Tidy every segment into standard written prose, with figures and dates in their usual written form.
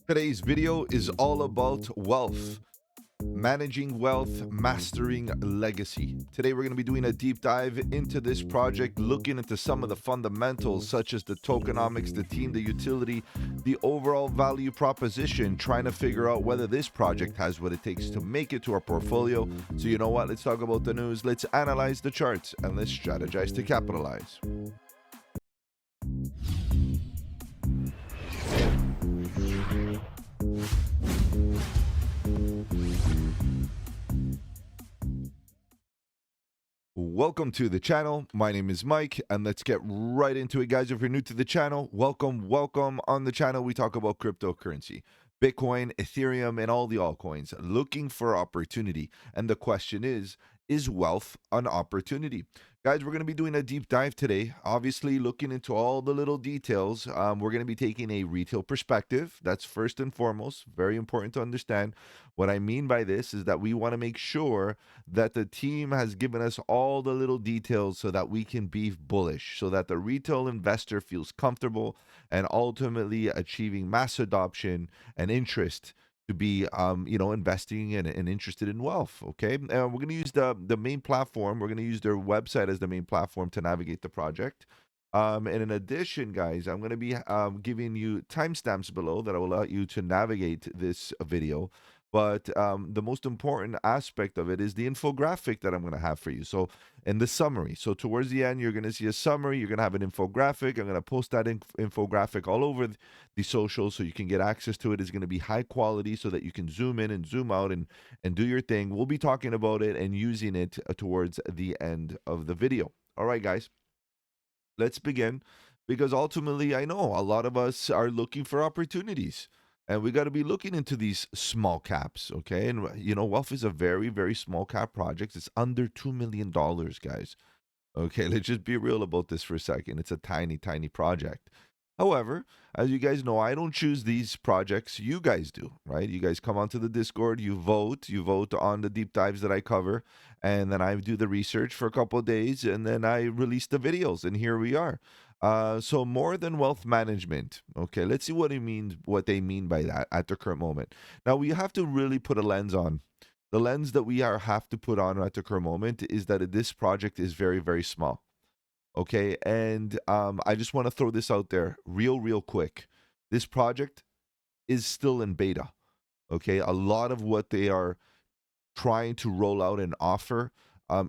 Today's video is all about wealth, managing wealth, mastering legacy. Today, we're going to be doing a deep dive into this project, looking into some of the fundamentals, such as the tokenomics, the team, the utility, the overall value proposition, trying to figure out whether this project has what it takes to make it to our portfolio. So, you know what? Let's talk about the news, let's analyze the charts, and let's strategize to capitalize. Welcome to the channel. My name is Mike, and let's get right into it, guys. If you're new to the channel, welcome. On the channel, we talk about cryptocurrency, Bitcoin, Ethereum, and all the altcoins, looking for opportunity. And the question is wealth an opportunity? Guys, we're going to be doing a deep dive today, obviously looking into all the little details. We're going to be taking a retail perspective. That's first and foremost, very important to understand. What I mean by this is that we want to make sure that the team has given us all the little details so that we can be bullish, so that the retail investor feels comfortable and ultimately achieving mass adoption and interest to be investing and interested in wealth. Okay, we're going to use the main platform. We're going to use their website as the main platform to navigate the project. And in addition, guys, I'm going to be giving you timestamps below that will allow you to navigate this video. But the most important aspect of it is the infographic that I'm going to have for you. So, in the summary. So, towards the end, you're going to see a summary. You're going to have an infographic. I'm going to post that infographic all over the socials so you can get access to it. It's going to be high quality so that you can zoom in and zoom out and do your thing. We'll be talking about it and using it towards the end of the video. All right, guys. Let's begin, because ultimately I know a lot of us are looking for opportunities, and we got to be looking into these small caps. Okay, and Wealth is a very, very small cap project. It's under $2 million, guys. Okay, let's just be real about this for a second. It's a tiny, tiny project. However, as you guys know, I don't choose these projects. You guys do, right? You guys come onto the Discord, you vote on the deep dives that I cover, and then I do the research for a couple of days, and then I release the videos, and here we are. So more than wealth management. Okay, let's see what they mean by that at the current moment. Now we have to really put a lens on. The lens that we have to put on at the current moment is that this project is very, very small. Okay, and I just want to throw this out there real quick. This project is still in beta. Okay, a lot of what they are trying to roll out and offer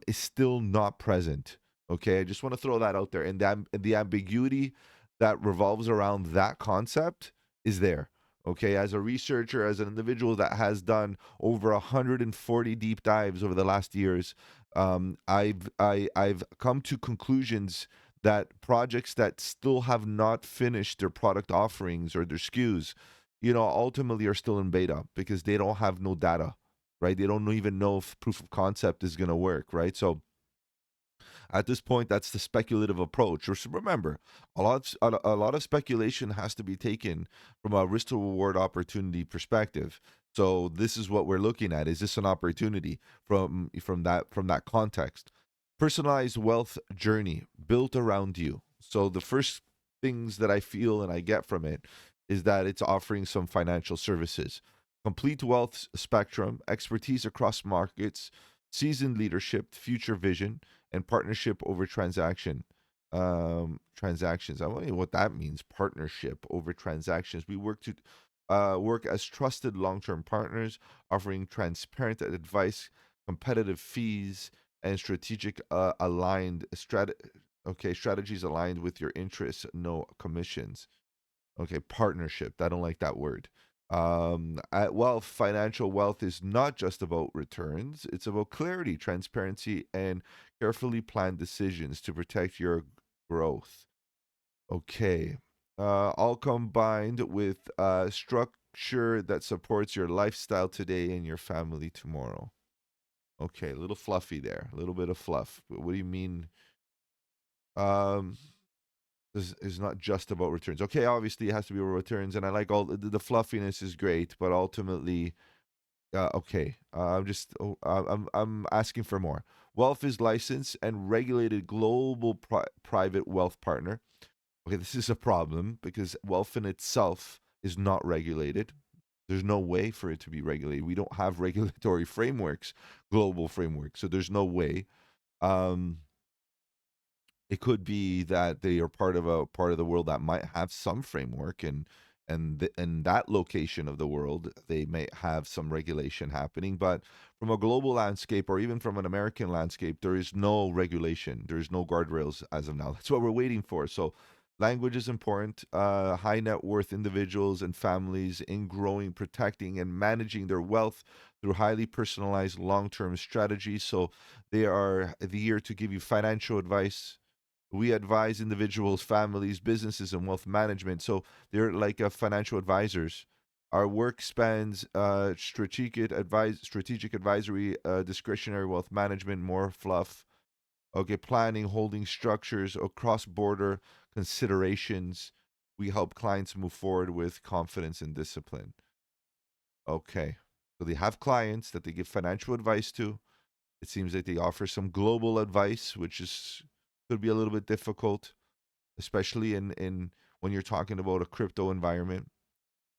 is still not present. Okay, I just want to throw that out there, and the ambiguity that revolves around that concept is there. Okay, as a researcher, as an individual that has done over 140 deep dives over the last years, I've come to conclusions that projects that still have not finished their product offerings or their SKUs, ultimately are still in beta because they don't have no data, right? They don't even know if proof of concept is going to work, right? So at this point, that's the speculative approach. Remember, a lot of speculation has to be taken from a risk to reward opportunity perspective. So this is what we're looking at. Is this an opportunity from that context? Personalized wealth journey built around you. So the first things that I feel and I get from it is that it's offering some financial services, complete wealth spectrum, expertise across markets, seasoned leadership, future vision, and partnership over transactions. I wonder what that means. Partnership over transactions. We work as trusted long-term partners, offering transparent advice, competitive fees, and strategies aligned with your interests. No commissions. Okay, partnership. I don't like that word. At Wealth, financial wealth is not just about returns. It's about clarity, transparency, and carefully planned decisions to protect your growth. Okay. All combined with structure that supports your lifestyle today and your family tomorrow. Okay, a little fluffy there. A little bit of fluff. What do you mean? Um, this is not just about returns. Okay, obviously it has to be about returns, and I like all the fluffiness is great, but ultimately, okay. I'm asking for more. Wealth is licensed and regulated global private wealth partner. Okay, this is a problem because wealth in itself is not regulated. There's no way for it to be regulated. We don't have regulatory frameworks, global frameworks. So there's no way. Um, it could be that they are part of the world that might have some framework, and in that location of the world they may have some regulation happening, but from a global landscape or even from an American landscape, there is no regulation, there's no guardrails as of now. That's what we're waiting for. So language is important. High net worth individuals and families in growing, protecting, and managing their wealth through highly personalized long-term strategies. So they are the year to give you financial advice. We advise individuals, families, businesses, and wealth management. So they're like financial advisors. Our work spans strategic advisory, discretionary wealth management, more fluff. Okay, planning, holding structures, or cross-border considerations. We help clients move forward with confidence and discipline. Okay, so they have clients that they give financial advice to. It seems like they offer some global advice, which is could be a little bit difficult, especially in when you're talking about a crypto environment.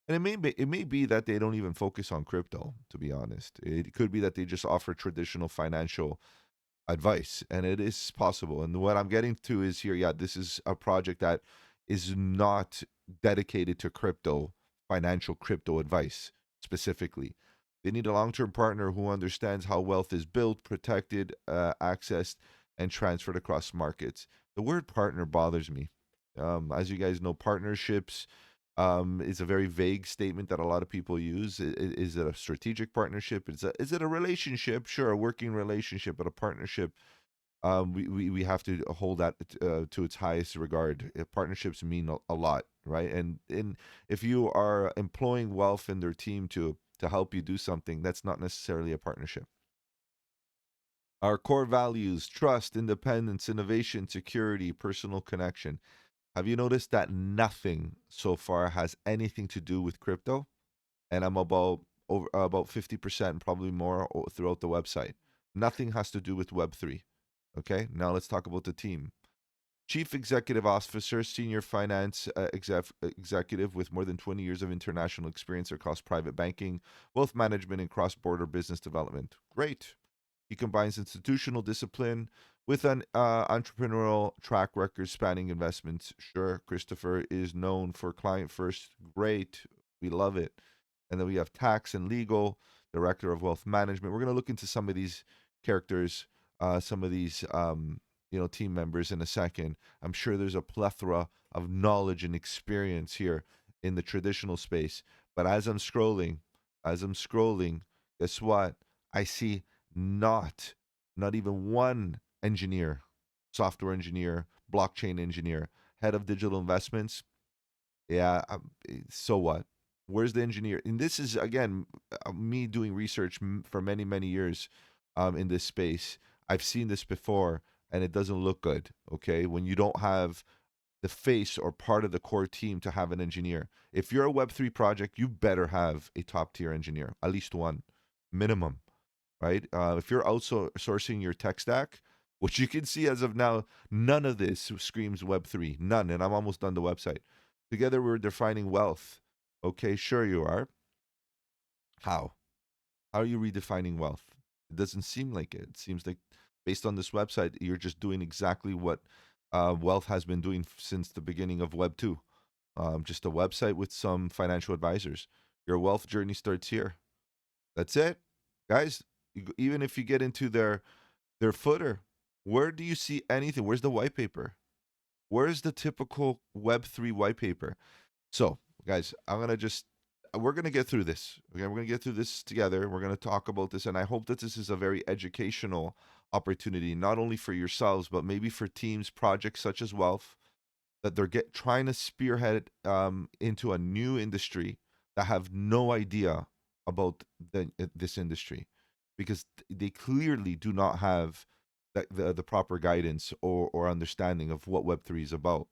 And it may be that they don't even focus on crypto, to be honest. It could be that they just offer traditional financial advice, and it is possible. And what I'm getting to is here, yeah, this is a project that is not dedicated to crypto, financial crypto advice specifically. They need a long-term partner who understands how wealth is built, protected, accessed, and transferred across markets. The word partner bothers me. As you guys know, partnerships is a very vague statement that a lot of people use. Is it a strategic partnership? Is it a relationship? Sure, a working relationship, but a partnership. We have to hold that to its highest regard. Partnerships mean a lot, right? And if you are employing Wealth in their team to help you do something, that's not necessarily a partnership. Our core values: trust, independence, innovation, security, personal connection. Have you noticed that nothing so far has anything to do with crypto? And I'm about 50%, probably more, throughout the website. Nothing has to do with Web3. Okay, now let's talk about the team. Chief Executive Officer, Senior Finance Executive with more than 20 years of international experience across private banking, wealth management, and cross border business development. Great. He combines institutional discipline with an entrepreneurial track record spanning investments. Sure, Christopher is known for client first. Great. We love it. And then we have tax and legal, director of wealth management. We're going to look into some of these characters, some of these team members in a second. I'm sure there's a plethora of knowledge and experience here in the traditional space. But as I'm scrolling, guess what? I see not not even one engineer, software engineer, blockchain engineer, head of digital investments. Yeah, so what? Where's the engineer? And this is again me doing research for many many years in this space. I've seen this before, and it doesn't look good. Okay, when you don't have the face or part of the core team to have an engineer. If you're a Web3 project, you better have a top tier engineer, at least one, minimum, right? If you're outsourcing your tech stack, which you can see as of now, none of this screams Web3, none. And I'm almost done the website. Together, we're defining wealth. Okay, sure you are. How? How are you redefining wealth? It doesn't seem like it. It seems like, based on this website, you're just doing exactly what Wealth has been doing since the beginning of Web 2. Just a website with some financial advisors. Your wealth journey starts here. That's it, guys. Even if you get into their footer, where do you see anything? Where's the white paper? Where's the typical Web3 white paper? So, guys, we're gonna get through this. Okay, we're gonna get through this together. We're gonna talk about this, and I hope that this is a very educational opportunity, not only for yourselves, but maybe for teams, projects such as Wealth, that they're trying to spearhead into a new industry that have no idea about this industry, because they clearly do not have the proper guidance or understanding of what Web3 is about.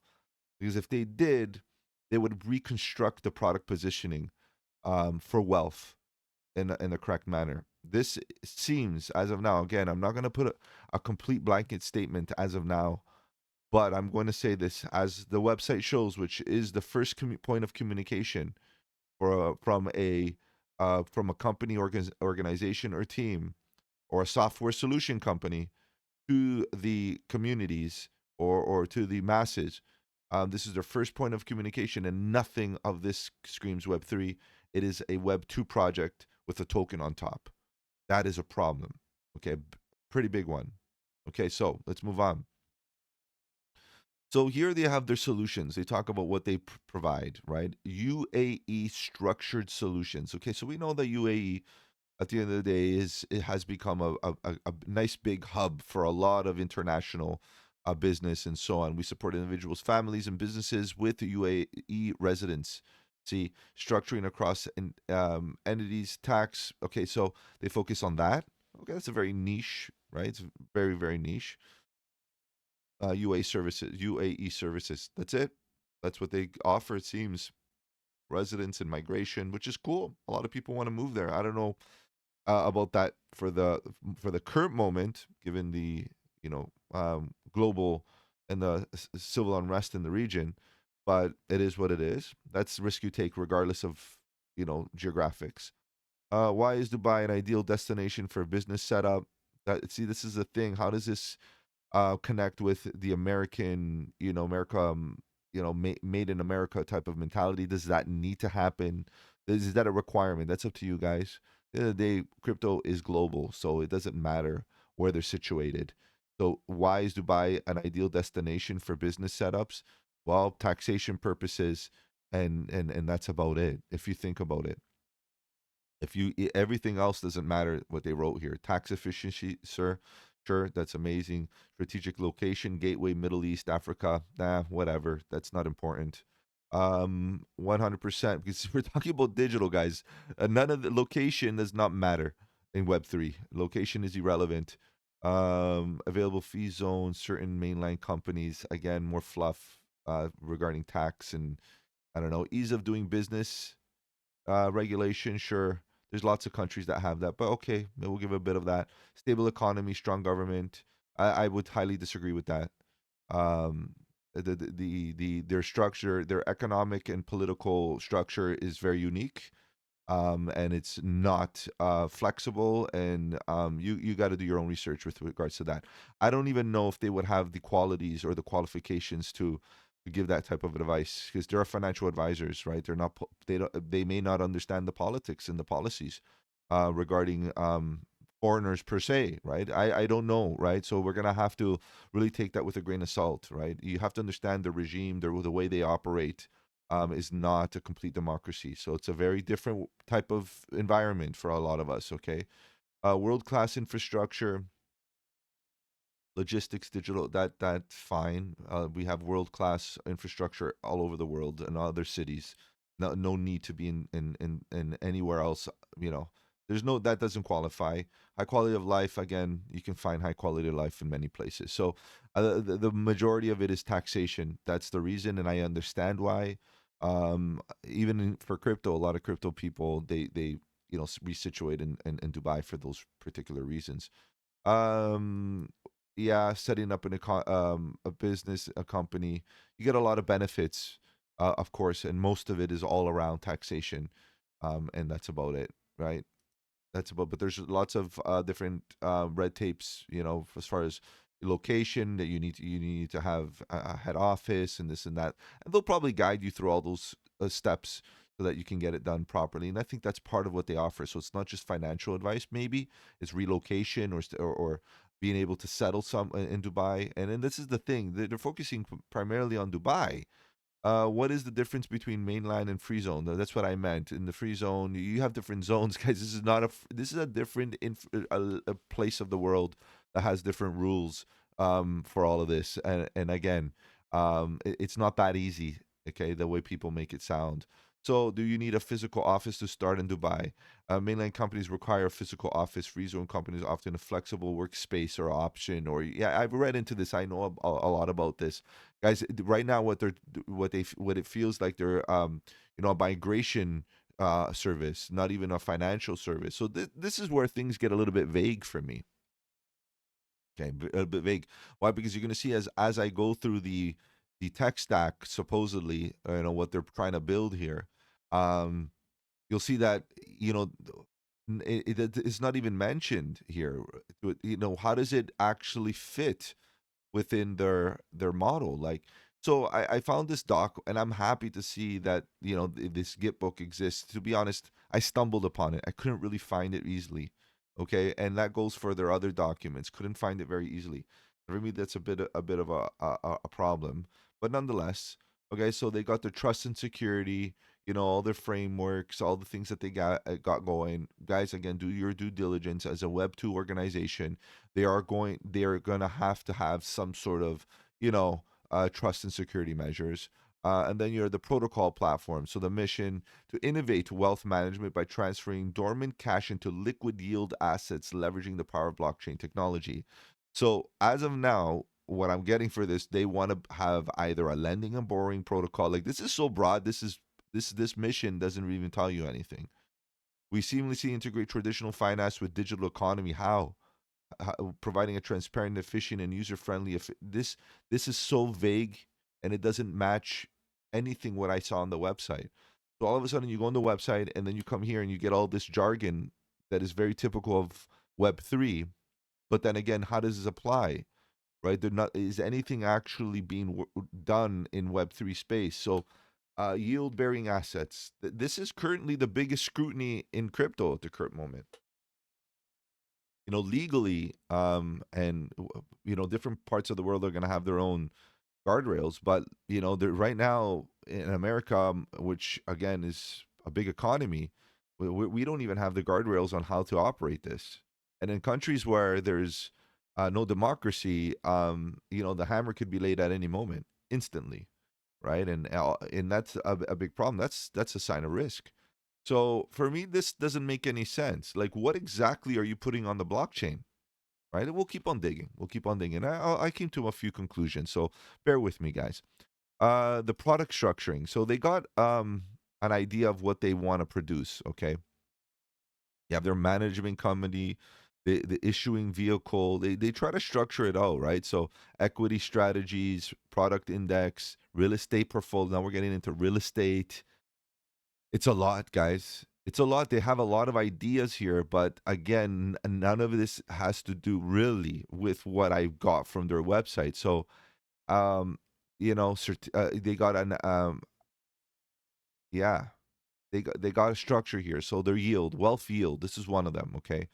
Because if they did, they would reconstruct the product positioning for Wealth in the correct manner. This seems, as of now, again, I'm not going to put a complete blanket statement as of now, but I'm going to say this as the website shows, which is the first point of communication from a from a company, organization, or team, or a software solution company to the communities, or to the masses. This is their first point of communication, and nothing of this screams Web3. It is a Web2 project with a token on top. That is a problem. Okay, pretty big one. Okay, so let's move on. So here they have their solutions. They talk about what they provide, right? UAE structured solutions. Okay, so we know that UAE at the end of the day it has become a nice big hub for a lot of international business and so on. We support individuals, families, and businesses with UAE residents. See, structuring across entities, tax. Okay, so they focus on that. Okay, that's a very niche, right? It's very, very niche. UAE services. That's it. That's what they offer. It seems residents and migration, which is cool. A lot of people want to move there. I don't know about that for the current moment, given the global and the civil unrest in the region. But it is what it is. That's the risk you take, regardless of geographics. Why is Dubai an ideal destination for a business setup? This is the thing. How does this connect with the American, America, made in America type of mentality? Does that need to happen? Is that a requirement? That's up to you guys. At the end of the day, crypto is global, so it doesn't matter where they're situated. So why is Dubai an ideal destination for business setups? Well, taxation purposes, and that's about it. If you think about it, everything else doesn't matter what they wrote here. Tax efficiency, sir. Sure, that's amazing. Strategic location, gateway, Middle East, Africa. Nah, whatever. That's not important. 100%. Because we're talking about digital, guys. None of the location does not matter in Web3. Location is irrelevant. Available fee zones, certain mainline companies. Again, more fluff regarding tax and I don't know, ease of doing business, regulation. Sure, there's lots of countries that have that, but okay, we'll give a bit of that. Stable economy, strong government. I would highly disagree with that. Um, their structure, their economic and political structure is very unique, and it's not flexible. And you got to do your own research with regards to that. I don't even know if they would have the qualities or the qualifications to give that type of advice because they're financial advisors, right? They're not they may not understand the politics and the policies regarding foreigners per se, right? I don't know, right? So we're gonna have to really take that with a grain of salt, right? You have to understand the regime, the way they operate is not a complete democracy. So it's a very different type of environment for a lot of us. Okay, world class infrastructure, logistics, digital. That's fine. We have world class infrastructure all over the world and other cities. No need to be in anywhere else. You know, there's no that doesn't qualify. High quality of life. Again, you can find high quality of life in many places. So the majority of it is taxation. That's the reason, and I understand why. For crypto, a lot of crypto people they resituate in Dubai for those particular reasons. Um, yeah, setting up a business, a company, you get a lot of benefits, of course, and most of it is all around taxation, and that's about it, right? That's about. But there's lots of different red tapes, as far as location that you need to have a head office and this and that, and they'll probably guide you through all those steps so that you can get it done properly. And I think that's part of what they offer. So it's not just financial advice. Maybe it's relocation or being able to settle some in Dubai. And then this is the thing, they're focusing primarily on Dubai. What is the difference between mainline and free zone? That's what I meant. In the free zone, you have different zones, guys. This is not this is a different a place of the world that has different rules for all of this. And again, it's not that easy. Okay, the way people make it sound. So, do you need a physical office to start in Dubai? Mainland companies require a physical office. Free zone companies often a flexible workspace or option. Or yeah, I've read into this. I know a lot about this, guys. Right now, what it feels like they're a migration service, not even a financial service. So this is where things get a little bit vague for me. Okay, a bit vague. Why? Because you're going to see as I go through the tech stack, supposedly, what they're trying to build here. Um, you'll see that it's not even mentioned here. How does it actually fit within their model? Like, so I found this doc, and I'm happy to see that this Git book exists. To be honest, I stumbled upon it. I couldn't really find it easily. Okay, and that goes for their other documents. Couldn't find it very easily. For me, that's a bit of a problem. But nonetheless, okay. So they got their trust and security. All their frameworks, all the things that they got going. Guys, again, do your due diligence as a Web 2 organization. They're gonna have to have some sort of you know trust and security measures. And then you're the protocol platform. So the mission to innovate wealth management by transferring dormant cash into liquid yield assets, leveraging the power of blockchain technology. So as of now, what I'm getting for this, they want to have either a lending and borrowing protocol. Like, this is so broad. This mission doesn't even tell you anything. We seamlessly integrate traditional finance with digital economy. How providing a transparent, efficient, and user-friendly. This is so vague, and it doesn't match anything what I saw on the website. So all of a sudden, you go on the website, and then you come here and you get all this jargon that is very typical of Web 3. But then again, how does this apply? Right? They're not. Is anything actually being done in Web 3 space? So, yield-bearing assets. This is currently the biggest scrutiny in crypto at the current moment. Legally, and different parts of the world are going to have their own guardrails, but right now in America, which again is a big economy, we don't even have the guardrails on how to operate this. And in countries where there's no democracy, the hammer could be laid at any moment, instantly, right? And that's a big problem. That's a sign of risk. So for me, this doesn't make any sense. Like, what exactly are you putting on the blockchain? Right? And we'll keep on digging. We'll keep on digging. I came to a few conclusions, so bear with me, guys. The product structuring. So they got an idea of what they want to produce. Okay, you have their management company, the issuing vehicle. They try to structure it out, right? So equity strategies, product index, real estate portfolio. Now we're getting into real estate. It's a lot, guys. It's a lot. They have a lot of ideas here, but again, none of this has to do really with what I got from their website. So, um, they got yeah, they got a structure here. So their yield, wealth yield, this is one of them. Okay,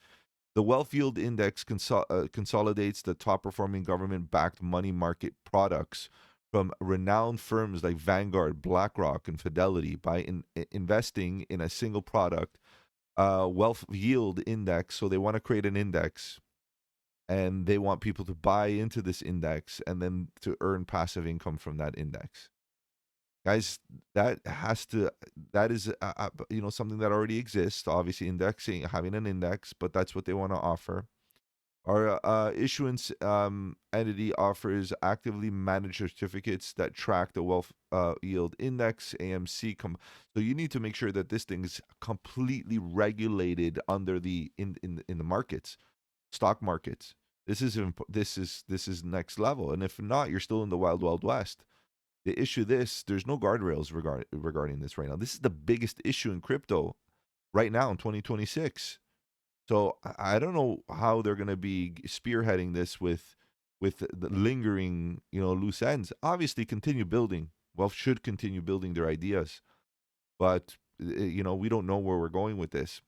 the Wealth Yield Index consolidates the top performing government backed money market products from renowned firms like Vanguard, BlackRock, and Fidelity by investing in a single product, Wealth Yield Index. So they want to create an index, and they want people to buy into this index and then to earn passive income from that index. Guys, that is something that already exists. Obviously, indexing, having an index, but that's what they want to offer. Our issuance entity offers actively managed certificates that track the wealth yield index (AMC). So you need to make sure that this thing is completely regulated under in the markets, stock markets. This is next level, and if not, you're still in the wild west. They issue this. There's no guardrails regarding this right now. This is the biggest issue in crypto right now in 2026. So I don't know how they're going to be spearheading this with the lingering, loose ends. Obviously, continue building. Wealth should continue building their ideas, but we don't know where we're going with this.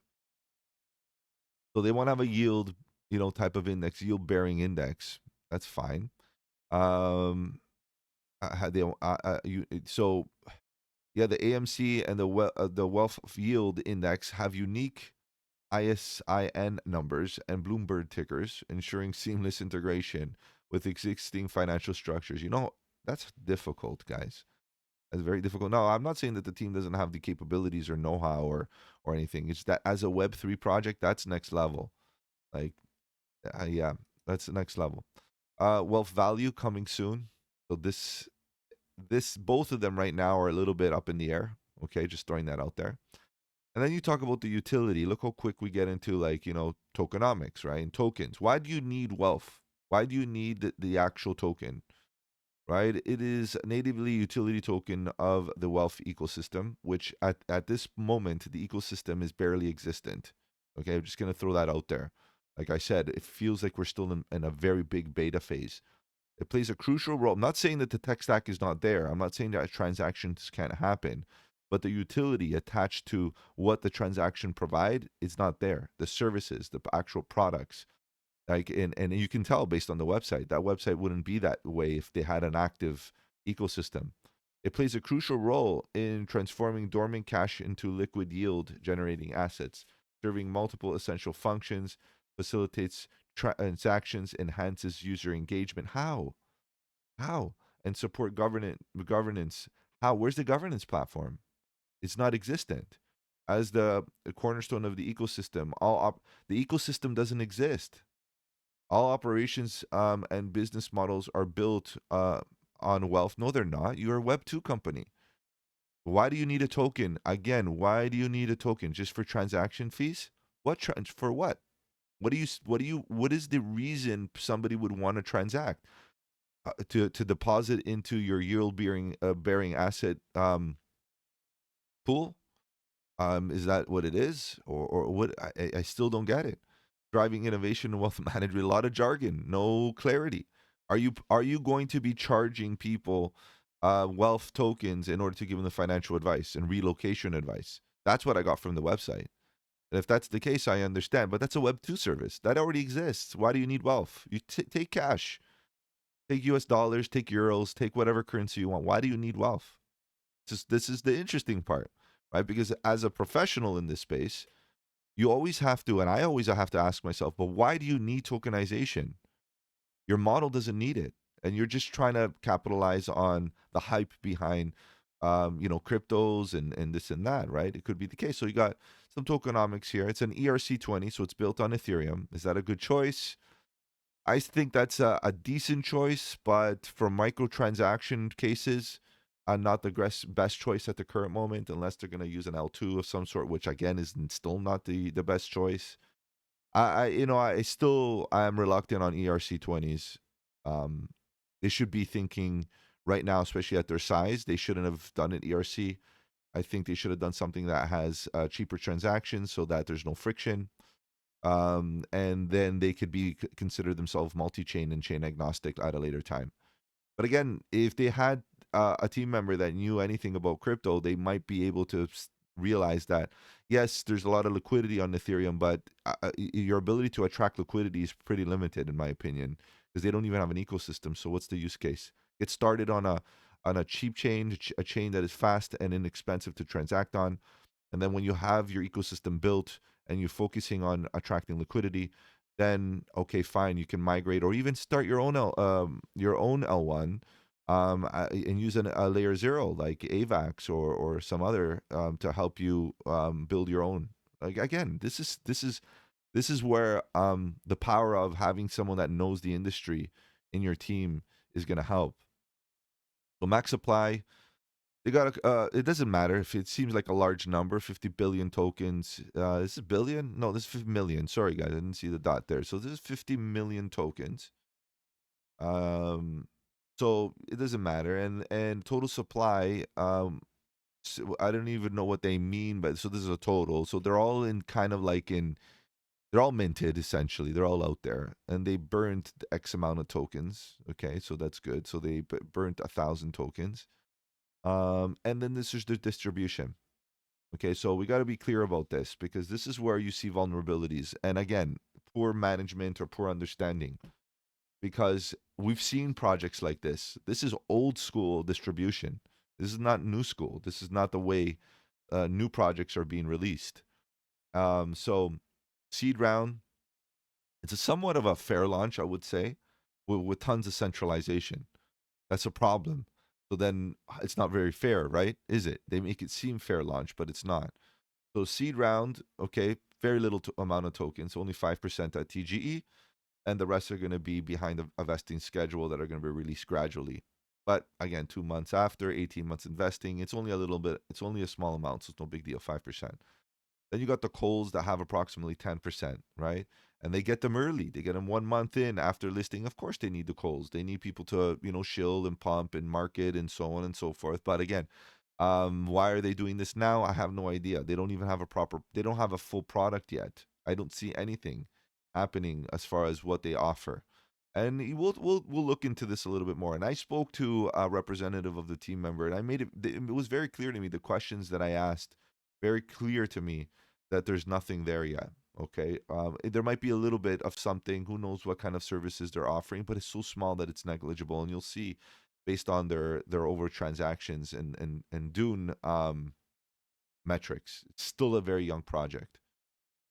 So they want to have a yield, type of index, yield bearing index. That's fine. So yeah, the AMC and the Wealth Yield Index have unique ISIN numbers and Bloomberg tickers, ensuring seamless integration with existing financial structures. That's difficult, guys. That's very difficult. No, I'm not saying that the team doesn't have the capabilities or know-how or anything. It's that as a Web 3 project, that's next level. Like, yeah, that's the next level. Wealth value coming soon. So this both of them right now are a little bit up in the air. Okay, just throwing that out there. And then you talk about the utility. Look how quick we get into tokenomics, right? And tokens. Why do you need wealth? Why do you need the actual token? right? It is a natively utility token of the Welf ecosystem, which at this moment, the ecosystem is barely existent. Okay, I'm just going to throw that out there. Like I said, it feels like we're still in a very big beta phase. It plays a crucial role. I'm not saying that the tech stack is not there. I'm not saying that transactions can't happen, but the utility attached to what the transaction provide is not there. The services, the actual products, like and you can tell based on the website. That website wouldn't be that way if they had an active ecosystem. It plays a crucial role in transforming dormant cash into liquid yield generating assets, serving multiple essential functions, facilitates transactions, enhances user engagement. How? And support governance. How? Where's the governance platform? It's not existent. As the cornerstone of the ecosystem, the ecosystem doesn't exist. All operations and business models are built on wealth. No, they're not. You're a Web2 company. Why do you need a token? Again, why do you need a token? Just for transaction fees? For what? What is the reason somebody would want to transact? To deposit into your yield bearing asset pool? Is that what it is, or what? I still don't get it. Driving innovation and wealth management, a lot of jargon, no clarity. Are you going to be charging people wealth tokens in order to give them the financial advice and relocation advice? That's what I got from the website. And if that's the case, I understand. But that's a Web 2 service that already exists. Why do you need wealth? You take cash, take US dollars, take euros, take whatever currency you want. Why do you need wealth? This is the interesting part, right? Because as a professional in this space, you always have to, and I always have to ask myself, but why do you need tokenization? Your model doesn't need it. And you're just trying to capitalize on the hype behind, cryptos and this and that, right? It could be the case. So you got some tokenomics here. It's an ERC20, so it's built on Ethereum. Is that a good choice? I think that's a decent choice, but for microtransaction cases, not the best choice at the current moment, unless they're going to use an L2 of some sort, which again is still not the best choice. I still I'm reluctant on ERC20s. Um, they should be thinking right now, especially at their size, they shouldn't have done an ERC. I think they should have done something that has cheaper transactions so that there's no friction. And then they could be consider themselves multi-chain and chain agnostic at a later time. But again, if they had a team member that knew anything about crypto, they might be able to realize that yes, there's a lot of liquidity on Ethereum, but your ability to attract liquidity is pretty limited, in my opinion, because they don't even have an ecosystem. So what's the use case? Get started on a cheap chain, a chain that is fast and inexpensive to transact on, and then when you have your ecosystem built and you're focusing on attracting liquidity, then okay, fine, you can migrate or even start your own L1 and use a layer zero like AVAX or some other to help you build your own. Like again, this is where the power of having someone that knows the industry in your team is going to help. So max supply, they got it doesn't matter if it seems like a large number, 50 billion tokens. This is billion? No, this is 50 million. Sorry guys, I didn't see the dot there. So this is 50 million tokens. Um so it doesn't matter. And total supply, I don't even know what they mean, but so this is a total. So they're all in kind of like in they're all minted essentially. They're all out there, and they burned X amount of tokens. Okay, so that's good. So they burnt 1,000 tokens. And then this is the distribution. Okay, so we got to be clear about this because this is where you see vulnerabilities. And again, poor management or poor understanding. Because we've seen projects like this. This is old school distribution. This is not new school. This is not the way new projects are being released. So, seed round, it's a somewhat of a fair launch, I would say, with tons of centralization. That's a problem. So then it's not very fair, right? Is it? They make it seem fair launch, but it's not. So seed round, okay, very little amount of tokens, only 5% at TGE, and the rest are going to be behind a vesting schedule that are going to be released gradually. But again, 2 months after, 18 months investing, it's only a little bit, it's only a small amount, so it's no big deal, 5%. Then you got the calls that have approximately 10%, right? And they get them early. They get them 1 month in after listing. Of course, they need the calls. They need people to, shill and pump and market and so on and so forth. But again, why are they doing this now? I have no idea. They don't even have they don't have a full product yet. I don't see anything happening as far as what they offer. And we'll look into this a little bit more. And I spoke to a representative of the team member, and it was very clear to me, the questions that I asked, very clear to me that there's nothing there yet. Okay, there might be a little bit of something. Who knows what kind of services they're offering, but it's so small that it's negligible. And you'll see, based on their over transactions and Dune metrics, it's still a very young project.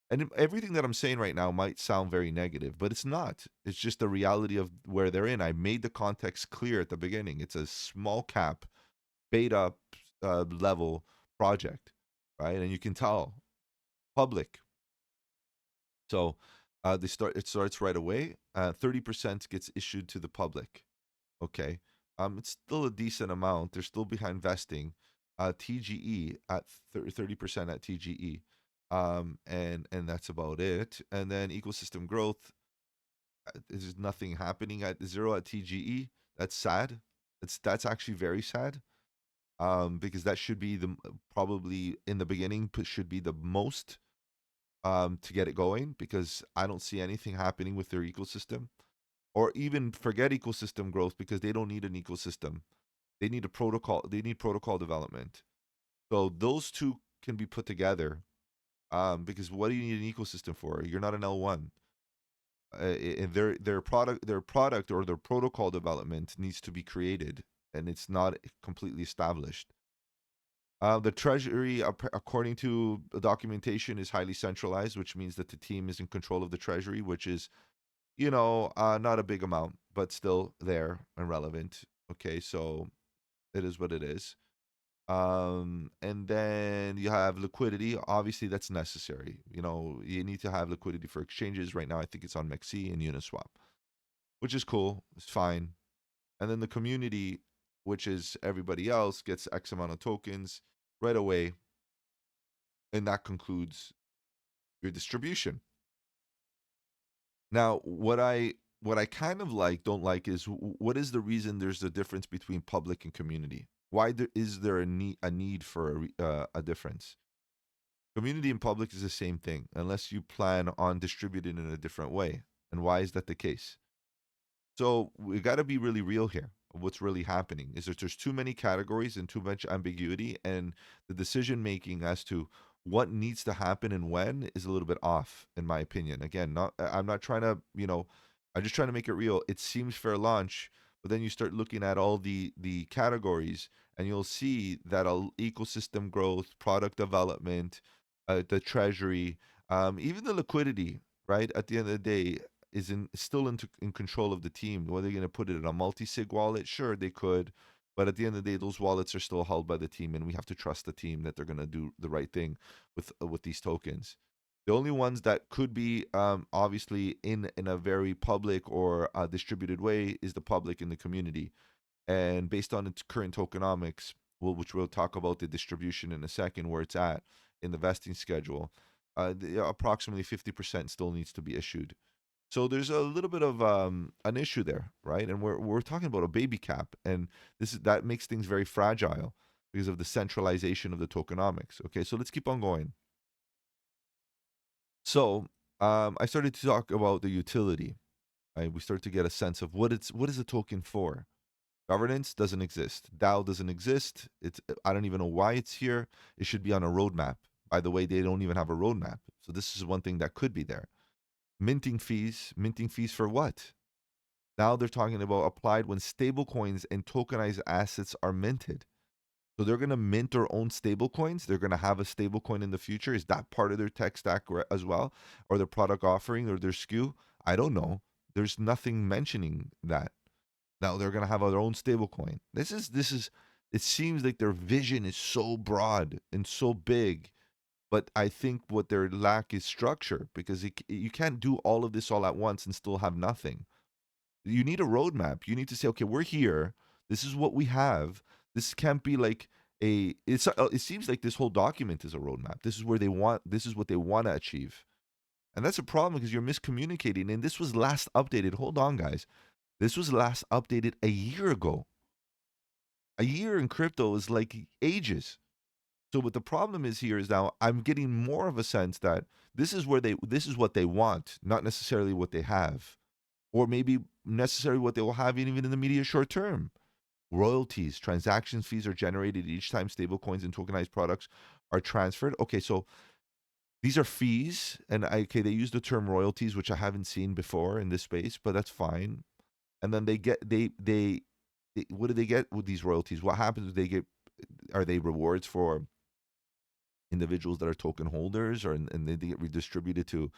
And everything that I'm saying right now might sound very negative, but it's not. It's just the reality of where they're in. I made the context clear at the beginning. It's a small cap, beta level project, right? And you can tell public. So it starts right away. 30% gets issued to the public. Okay. It's still a decent amount. They're still behind vesting. TGE at 30% at TGE. And that's about it. And then ecosystem growth, there's nothing happening at 0 at TGE. That's sad. That's actually very sad. Because that should be probably in the beginning should be the most to get it going, because I don't see anything happening with their ecosystem, or even forget ecosystem growth, because they don't need an ecosystem. They need a protocol. They need protocol development. So those two can be put together. Because what do you need an ecosystem for? You're not an L1. And their product or their protocol development needs to be created, and it's not completely established. The treasury, according to the documentation, is highly centralized, which means that the team is in control of the treasury, which is, not a big amount, but still there and relevant. Okay, so it is what it is. And then you have liquidity. Obviously, that's necessary. You need to have liquidity for exchanges. Right now, I think it's on MEXC and Uniswap, which is cool. It's fine. And then the community, which is everybody else, gets X amount of tokens right away. And that concludes your distribution. Now, what I kind of don't like is, what is the reason there's a difference between public and community? Why is there a need for a difference? Community and public is the same thing, unless you plan on distributing in a different way. And why is that the case? So we got to be really real here. What's really happening is that there's too many categories and too much ambiguity, and the decision making as to what needs to happen and when is a little bit off, in my opinion. Again, I'm not trying to, I'm just trying to make it real. It seems fair launch, but then you start looking at all the categories, and you'll see that ecosystem growth, product development, the treasury, even the liquidity, right? At the end of the day, is still in control of the team. Whether they're going to put it in a multi-sig wallet, sure, they could, but at the end of the day, those wallets are still held by the team, and we have to trust the team that they're going to do the right thing with these tokens. The only ones that could be obviously in a very public or distributed way is the public and the community. And based on its current tokenomics, which we'll talk about the distribution in a second, where it's at in the vesting schedule, approximately 50% still needs to be issued. So there's a little bit of an issue there, right? And we're talking about a baby cap, and that makes things very fragile because of the centralization of the tokenomics. Okay, so let's keep on going. So I started to talk about the utility. Right? We start to get a sense of what is a token for. Governance doesn't exist. DAO doesn't exist. I don't even know why it's here. It should be on a roadmap. By the way, they don't even have a roadmap. So this is one thing that could be there. Minting fees for what? Now they're talking about applied when stablecoins and tokenized assets are minted. So they're going to mint their own stablecoins. They're going to have a stablecoin in the future. Is that part of their tech stack as well, or their product offering, or their SKU? I don't know. There's nothing mentioning that. Now they're going to have their own stablecoin. This is. It seems like their vision is so broad and so big, but I think what their lack is structure, because you can't do all of this all at once and still have nothing. You need a roadmap. You need to say, okay, we're here. This is what we have. This can't be like it seems like this whole document is a roadmap. This is where they want. This is what they want to achieve, and that's a problem because you're miscommunicating. And this was last updated. Hold on, guys. This was last updated a year ago. A year in crypto is like ages. So what the problem is here is now I'm getting more of a sense that this is what they want, not necessarily what they have, or maybe necessarily what they will have even in the immediate short term. Royalties, transaction fees are generated each time stablecoins and tokenized products are transferred. Okay, so these are fees, and okay, they use the term royalties, which I haven't seen before in this space, but that's fine. And then what do they get with these royalties? What happens? Are they rewards for individuals that are token holders, and they get redistributed to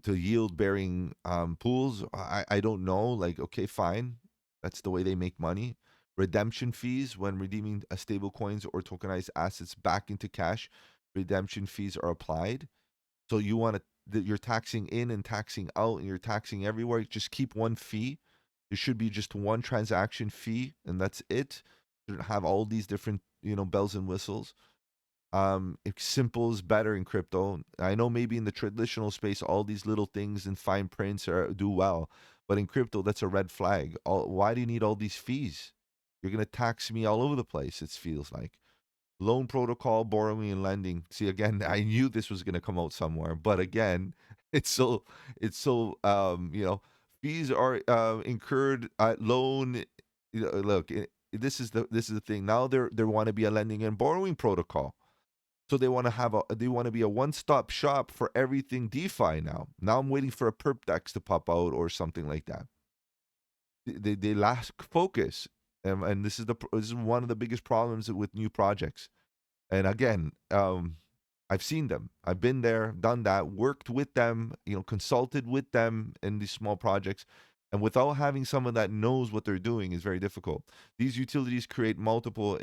yield bearing pools? I don't know. Like, okay, fine, that's the way they make money. Redemption fees when redeeming stable coins or tokenized assets back into cash, redemption fees are applied. So you want to, you're taxing in and taxing out, and you're taxing everywhere. Just keep one fee. There should be just one transaction fee, and that's it. You shouldn't have all these different, bells and whistles. Simple is better in crypto. I know maybe in the traditional space, all these little things and fine prints do well, but in crypto, that's a red flag. Why do you need all these fees? You're gonna tax me all over the place. It feels like loan protocol, borrowing and lending. See, again, I knew this was gonna come out somewhere, but again, it's so fees are incurred at loan. Look, this is the thing. Now they want to be a lending and borrowing protocol. So they want to be a one-stop shop for everything DeFi now. Now I'm waiting for a perp dex to pop out or something like that. They lack focus, and this is one of the biggest problems with new projects. And again, I've seen them. I've been there, done that, worked with them, consulted with them in these small projects. And without having someone that knows what they're doing is very difficult. These utilities create multiple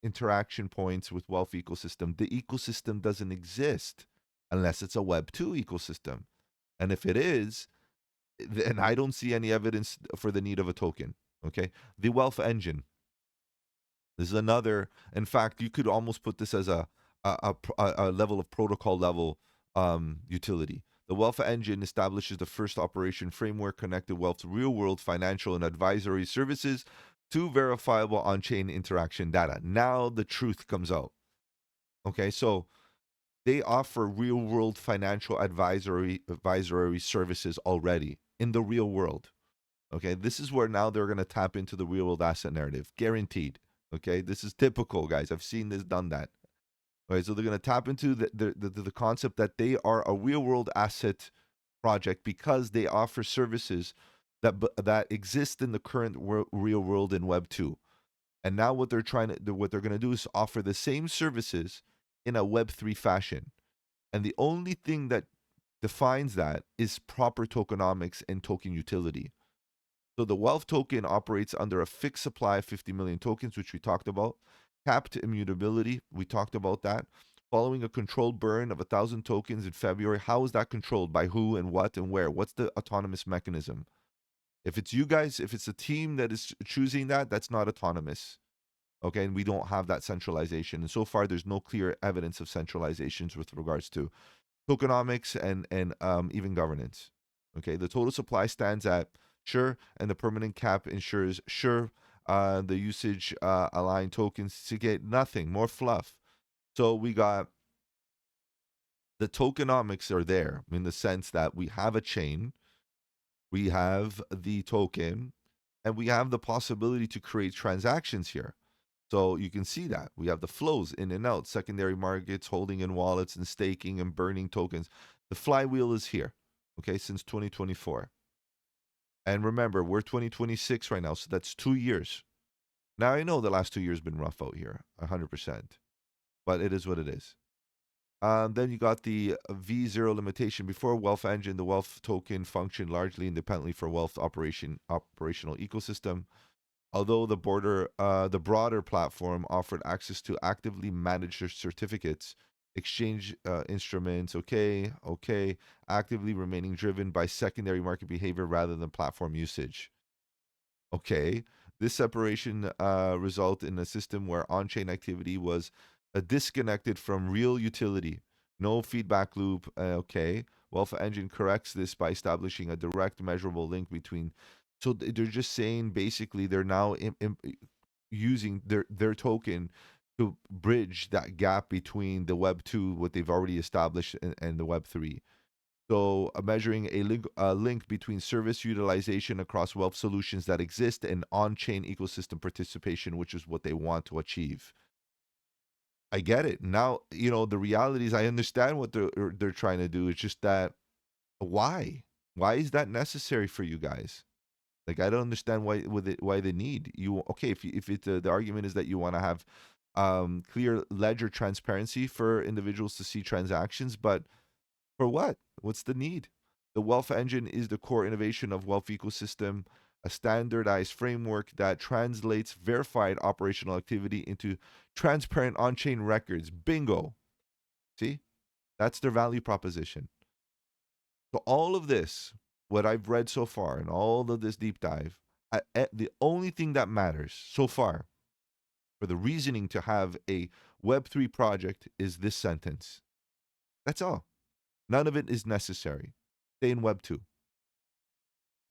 interaction points with Welf ecosystem. The ecosystem doesn't exist unless it's a Web 2 ecosystem. And if it is, then I don't see any evidence for the need of a token. Okay. The Welf engine. This is another, in fact, you could almost put this as a level of protocol level utility. The Welf engine establishes the first operation framework connected Welf's real world financial and advisory services to verifiable on chain interaction data. Now the truth comes out. Okay, so they offer real world financial advisory services already in the real world. Okay, this is where now they're going to tap into the real world asset narrative, guaranteed. Okay, this is typical, guys. I've seen this done that. Okay, so they're going to tap into the concept that they are a real world asset project because they offer services that exist in the current real world in Web 2. And now what they're going to do is offer the same services in a Web 3 fashion. And the only thing that defines that is proper tokenomics and token utility. So the Welf token operates under a fixed supply of 50 million tokens, which we talked about. Capped immutability, we talked about that. Following a controlled burn of 1,000 tokens in February, how is that controlled? By who and what and where? What's the autonomous mechanism? If it's you guys, if it's a team that is choosing that, that's not autonomous. Okay, and we don't have that centralization. And so far, there's no clear evidence of centralizations with regards to tokenomics and even governance. Okay, the total supply stands at sure, and the permanent cap ensures sure. The usage aligned tokens to get nothing more fluff. So we got the tokenomics are there in the sense that we have a chain, we have the token, and we have the possibility to create transactions here. So you can see that we have the flows in and out, secondary markets, holding in wallets and staking and burning tokens. The flywheel is here, okay, since 2024. And remember, we're 2026 right now, so that's 2 years. Now I know the last 2 years been rough out here, 100%, but it is what it is. Then you got the V0 limitation. Before Welf Engine, the Welf token functioned largely independently for Welf operational ecosystem. Although the broader platform offered access to actively managed certificates, exchange instruments, okay, actively remaining driven by secondary market behavior rather than platform usage. Okay, This separation result in a system where on-chain activity was disconnected from real utility. No feedback loop. Okay. Welf Engine corrects this by establishing a direct measurable link between. So they're just saying basically they're now using their token to bridge that gap between the Web 2, what they've already established, and the Web 3. So, measuring a link between service utilization across wealth solutions that exist and on-chain ecosystem participation, which is what they want to achieve. I get it. Now, the reality is I understand what they're trying to do. It's just that why? Why is that necessary for you guys? Like, I don't understand why the need. You okay? If it's the argument is that you want to have clear ledger transparency for individuals to see transactions, but for what? What's the need? The Welf engine is the core innovation of Welf ecosystem, a standardized framework that translates verified operational activity into transparent on-chain records. Bingo. See? That's their value proposition. So all of this, what I've read so far and all of this deep dive, the only thing that matters so far for the reasoning to have a Web3 project is this sentence. That's all. None of it is necessary. Stay in Web 2.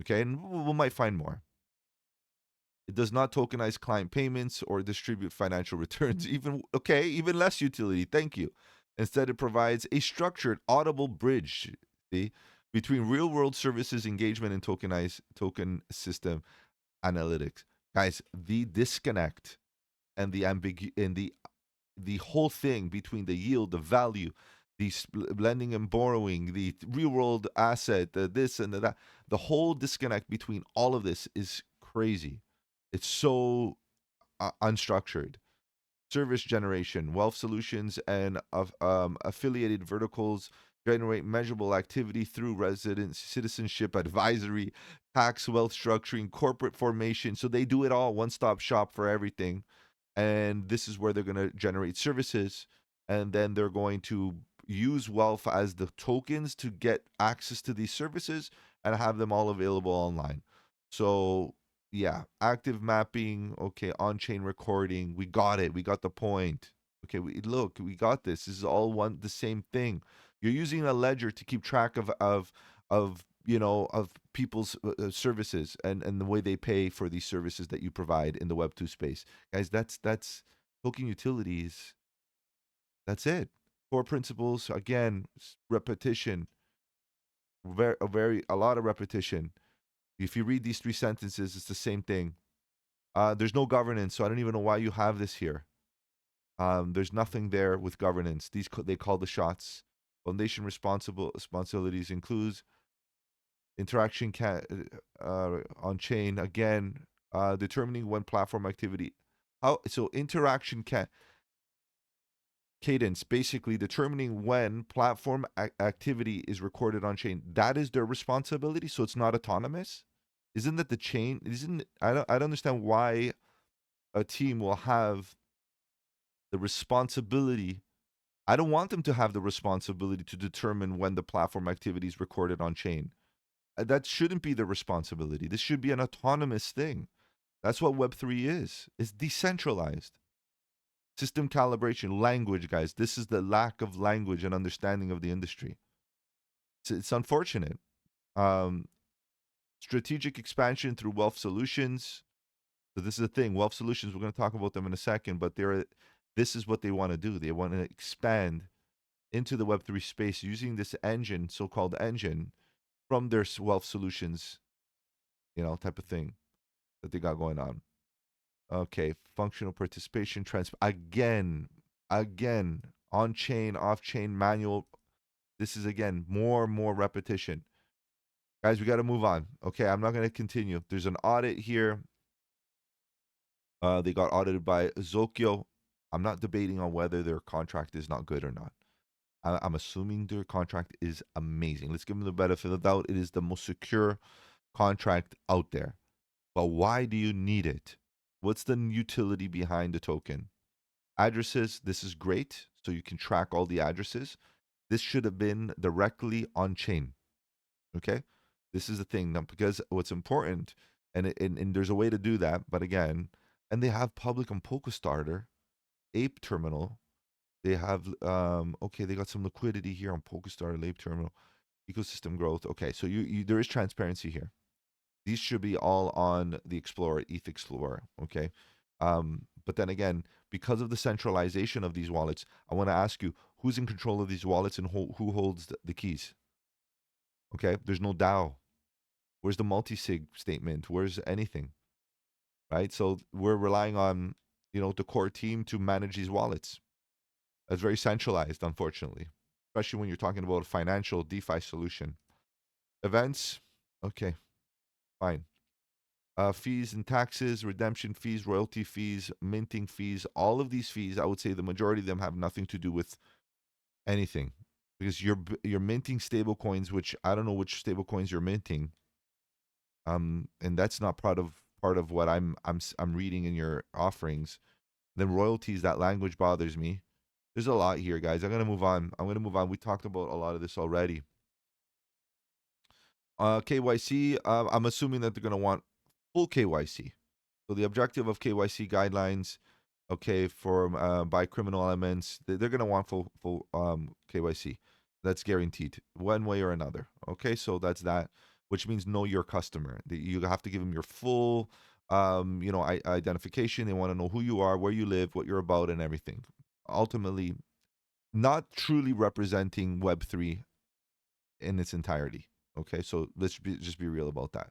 Okay, and we might find more. It does not tokenize client payments or distribute financial returns. Even less utility. Thank you. Instead, it provides a structured, audible bridge, see, between real-world services engagement and token system analytics. Guys, the disconnect and the whole thing between the yield, the value, the lending and borrowing, the real world asset, this and that, the whole disconnect between all of this is crazy. It's so unstructured. Service generation, wealth solutions, and affiliated verticals generate measurable activity through resident citizenship advisory, tax, wealth structuring, corporate formation. So they do it all, one-stop shop for everything. And this is where they're going to generate services, and then they're going to use Welf as the tokens to get access to these services and have them all available online. So yeah, active mapping, okay, on-chain recording, we got it, we got the point. Okay, we got this. This is all the same thing. You're using a ledger to keep track of people's services and the way they pay for these services that you provide in the Web 2 space. Guys, that's token utilities. That's it. Core principles, again, repetition, a lot of repetition. If you read these three sentences, it's the same thing. There's no governance, so I don't even know why you have this here. There's nothing there with governance. They call the shots. Foundation responsibilities includes interaction on chain, again, determining when platform activity. Interaction cadence, basically determining when platform activity is recorded on chain. That is their responsibility. So it's not autonomous. Isn't that the chain? I don't understand why a team will have the responsibility. I don't want them to have the responsibility to determine when the platform activity is recorded on chain. That shouldn't be their responsibility. This should be an autonomous thing. That's what Web3 is. It's decentralized. System calibration, language, guys. This is the lack of language and understanding of the industry. It's unfortunate. Strategic expansion through Welf Solutions. So this is the thing. Welf Solutions, we're going to talk about them in a second, but this is what they want to do. They want to expand into the Web3 space using this engine, so-called engine, from their Welf Solutions, type of thing that they got going on. Okay, functional participation, again, on-chain, off-chain, manual. This is, again, more repetition. Guys, we got to move on. Okay, I'm not going to continue. There's an audit here. They got audited by Zokyo. I'm not debating on whether their contract is not good or not. I'm assuming their contract is amazing. Let's give them the benefit of the doubt. It is the most secure contract out there. But why do you need it? What's the utility behind the token? Addresses, this is great. So you can track all the addresses. This should have been directly on chain. Okay? This is the thing. Now, because what's important, And there's a way to do that, but again, and they have public on PokerStarter, Ape Terminal. They have okay, they got some liquidity here on PokerStarter, Ape Terminal, ecosystem growth. Okay, so you there is transparency here. These should be all on the Explorer, ETH Explorer. Okay, but then again, because of the centralization of these wallets, I want to ask you who's in control of these wallets and who holds the keys. Okay, there's no DAO. Where's the multi-sig statement? Where's anything? Right? So we're relying on the core team to manage these wallets. That's very centralized, unfortunately, especially when you're talking about a financial DeFi solution. Events, okay, fine. Fees and taxes, redemption fees, royalty fees, minting fees, all of these fees, I would say the majority of them have nothing to do with anything because you're minting stable coins, which I don't know which stable coins you're minting. And that's not part of what I'm reading in your offerings. Then royalties, that language bothers me. There's a lot here, guys. I'm gonna move on. We talked about a lot of this already. KYC. I'm assuming that they're gonna want full KYC. So the objective of KYC guidelines, okay, for by criminal elements, they're gonna want full KYC. That's guaranteed, one way or another. Okay, so that's that, which means know your customer. You have to give them your full, identification. They want to know who you are, where you live, what you're about, and everything. Ultimately, not truly representing Web3 in its entirety. Okay, so just be real about that.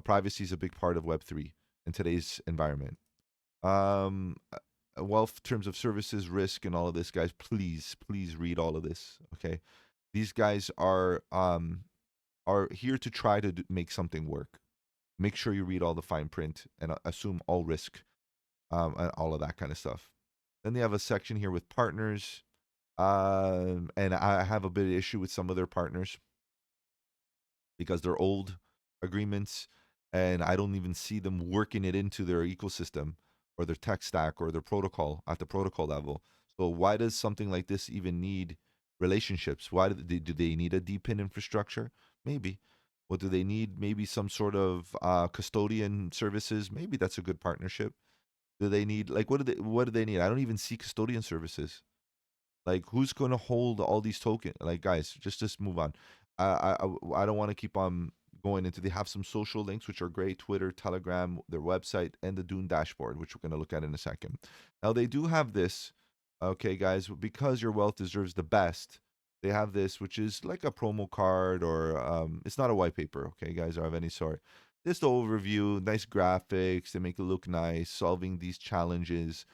Privacy is a big part of Web3 in today's environment. Wealth, terms of services, risk, and all of this, guys. Please read all of this. Okay, these guys are here to try to make something work. Make sure you read all the fine print and assume all risk, and all of that kind of stuff. Then they have a section here with partners, and I have a bit of issue with some of their partners because they're old agreements, and I don't even see them working it into their ecosystem or their tech stack or their protocol at the protocol level. So why does something like this even need relationships? Why do they need a DPIN infrastructure? Maybe. What do they need? Maybe some sort of custodian services. Maybe that's a good partnership. Do they need what do they need? I don't even see custodian services. Like, who's going to hold all these tokens? Like, guys, just move on. I don't want to keep on going into. They have some social links which are great: Twitter, Telegram, their website, and the Dune dashboard, which we're going to look at in a second. Now they do have this, okay, guys, because your wealth deserves the best. They have this, which is like a promo card, or it's not a white paper, okay, guys, or of any sort. Just the overview, nice graphics. They make it look nice, solving these challenges.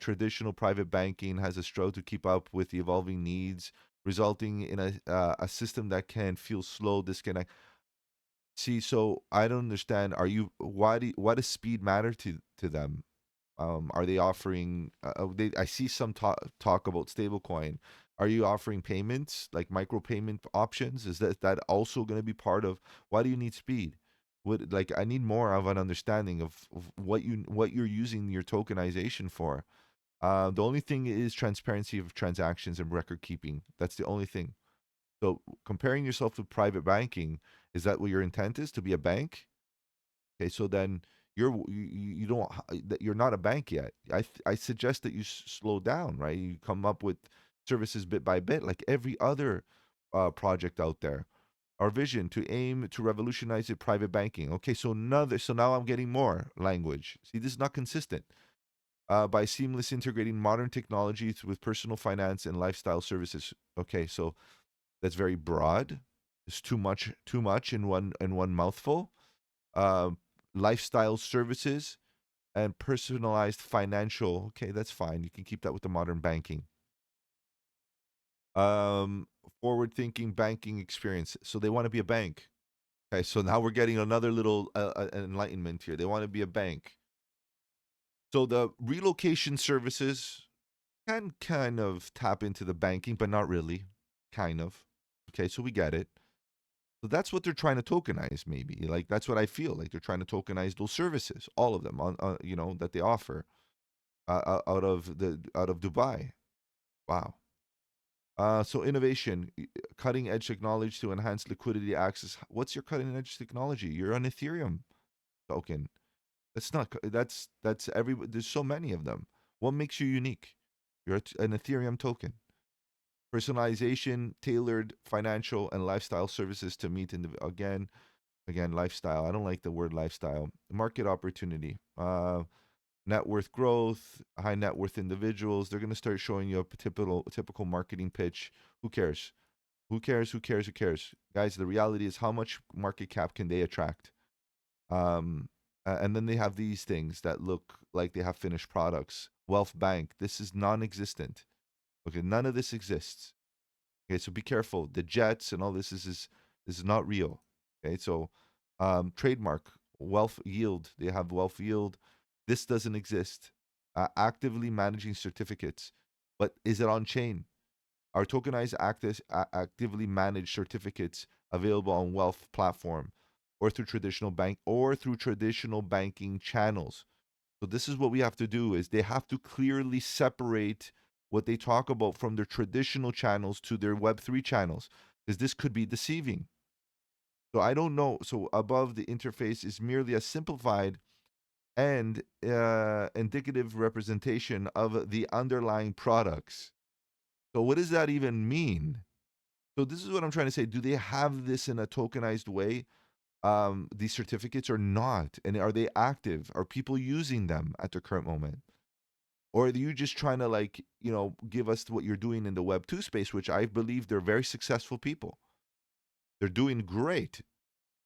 Traditional private banking has a struggle to keep up with the evolving needs, resulting in a system that can feel slow, disconnect. See, so I don't understand. Why does speed matter to them? Are they offering? I see some talk about stablecoin. Are you offering payments like micropayment options? Is that also going to be part of? Why do you need speed? I need more of an understanding of what you're using your tokenization for. The only thing is transparency of transactions and record keeping. That's the only thing. So comparing yourself to private banking, is that what your intent is, to be a bank? Okay, so then you don't that you're not a bank yet. I suggest that you slow down, right? You come up with services bit by bit, like every other project out there. Our vision to aim to revolutionize the private banking. Okay, so now I'm getting more language. See, this is not consistent. By seamless integrating modern technologies with personal finance and lifestyle services. Okay, so that's very broad. It's too much in one mouthful. Uh, Lifestyle services and personalized financial. Okay, that's fine. You can keep that with the modern banking. Um, Forward-thinking banking experience. So they want to be a bank. Okay, so now we're getting another little enlightenment here. They want to be a bank. So the relocation services can kind of tap into the banking, but not really. Kind of. Okay, so we get it. So that's what they're trying to tokenize, maybe. Like, that's what I feel like they're trying to tokenize those services, all of them, that they offer out of Dubai. Wow. So innovation, cutting edge technology to enhance liquidity access. What's your cutting edge technology? You're on Ethereum. token. That's not. That's every. There's so many of them. What makes you unique? You're an Ethereum token. Personalization, tailored financial and lifestyle services to meet again lifestyle. I don't like the word lifestyle. Market opportunity. Net worth growth, high net worth individuals. They're going to start showing you a typical marketing pitch. Who cares? Who cares? Who cares? Who cares? Guys, the reality is how much market cap can they attract? And then they have these things that look like they have finished products. Welf Bank, this is non-existent. Okay, none of this exists. Okay, so be careful. The jets and all this is not real. Okay, so trademark Welf Yield. They have Welf Yield. This doesn't exist. Actively managing certificates, but is it on chain? Are tokenized actively managed certificates available on Welf platform or through traditional banking channels? So this is what we have to do is they have to clearly separate what they talk about from their traditional channels to their Web3 channels, because this could be deceiving. So I don't know. So above the interface is merely a simplified and indicative representation of the underlying products. So what does that even mean? So this is what I'm trying to say. Do they have this in a tokenized way? These certificates or not? And are they active? Are people using them at the current moment? Or are you just trying to give us what you're doing in the Web2 space, which I believe they're very successful people. They're doing great,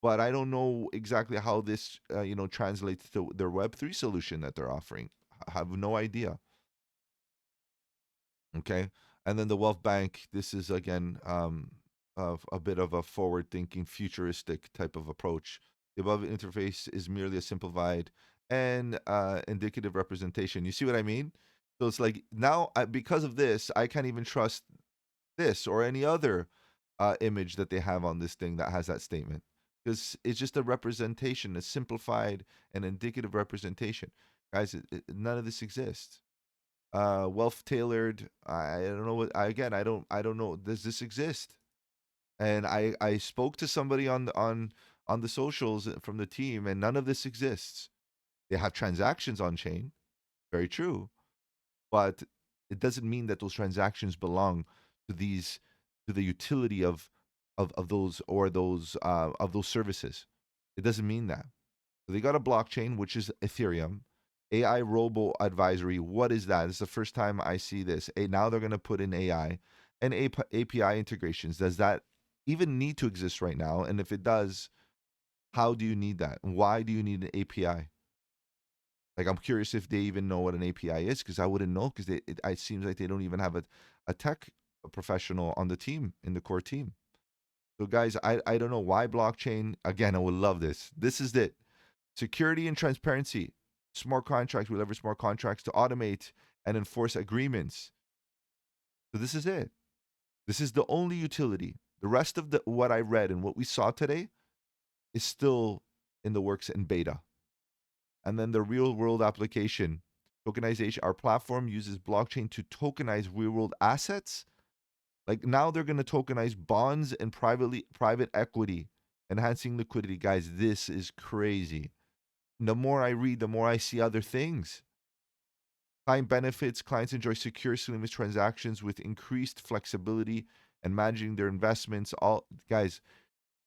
but I don't know exactly how this, translates to their Web3 solution that they're offering. I have no idea. Okay. And then the Wealth Bank, this is again of a bit of a forward-thinking, futuristic type of approach. The above interface is merely a simplified and indicative representation. You see what I mean? So it's like now, because of this, I can't even trust this or any other image that they have on this thing that has that statement, because it's just a representation, a simplified and indicative representation. Guys, none of this exists. Wealth tailored. I don't know what. I don't know. Does this exist? And I spoke to somebody on the socials from the team, and none of this exists. They have transactions on chain, very true, but it doesn't mean that those transactions belong to the utility of those of those services. It doesn't mean that. So they got a blockchain, which is Ethereum. AI robo advisory. What is that? This is the first time I see this. Now they're going to put in AI and API integrations. Does that even need to exist right now? And if it does, how do you need that? Why do you need an API? Like, I'm curious if they even know what an API is, because I wouldn't know, because it seems like they don't even have a tech professional on the team, in the core team. So guys, I don't know why blockchain. Again, I would love this. This is it. Security and transparency. Smart contracts. We leverage smart contracts to automate and enforce agreements. So this is it. This is the only utility. The rest of what I read and what we saw today is still in the works in beta. And then the real world application, tokenization. Our platform uses blockchain to tokenize real world assets. Like now they're going to tokenize bonds and private equity, enhancing liquidity. Guys, this is crazy. The more I read, the more I see other things. Client benefits. Clients enjoy secure, seamless transactions with increased flexibility and managing their investments. All guys,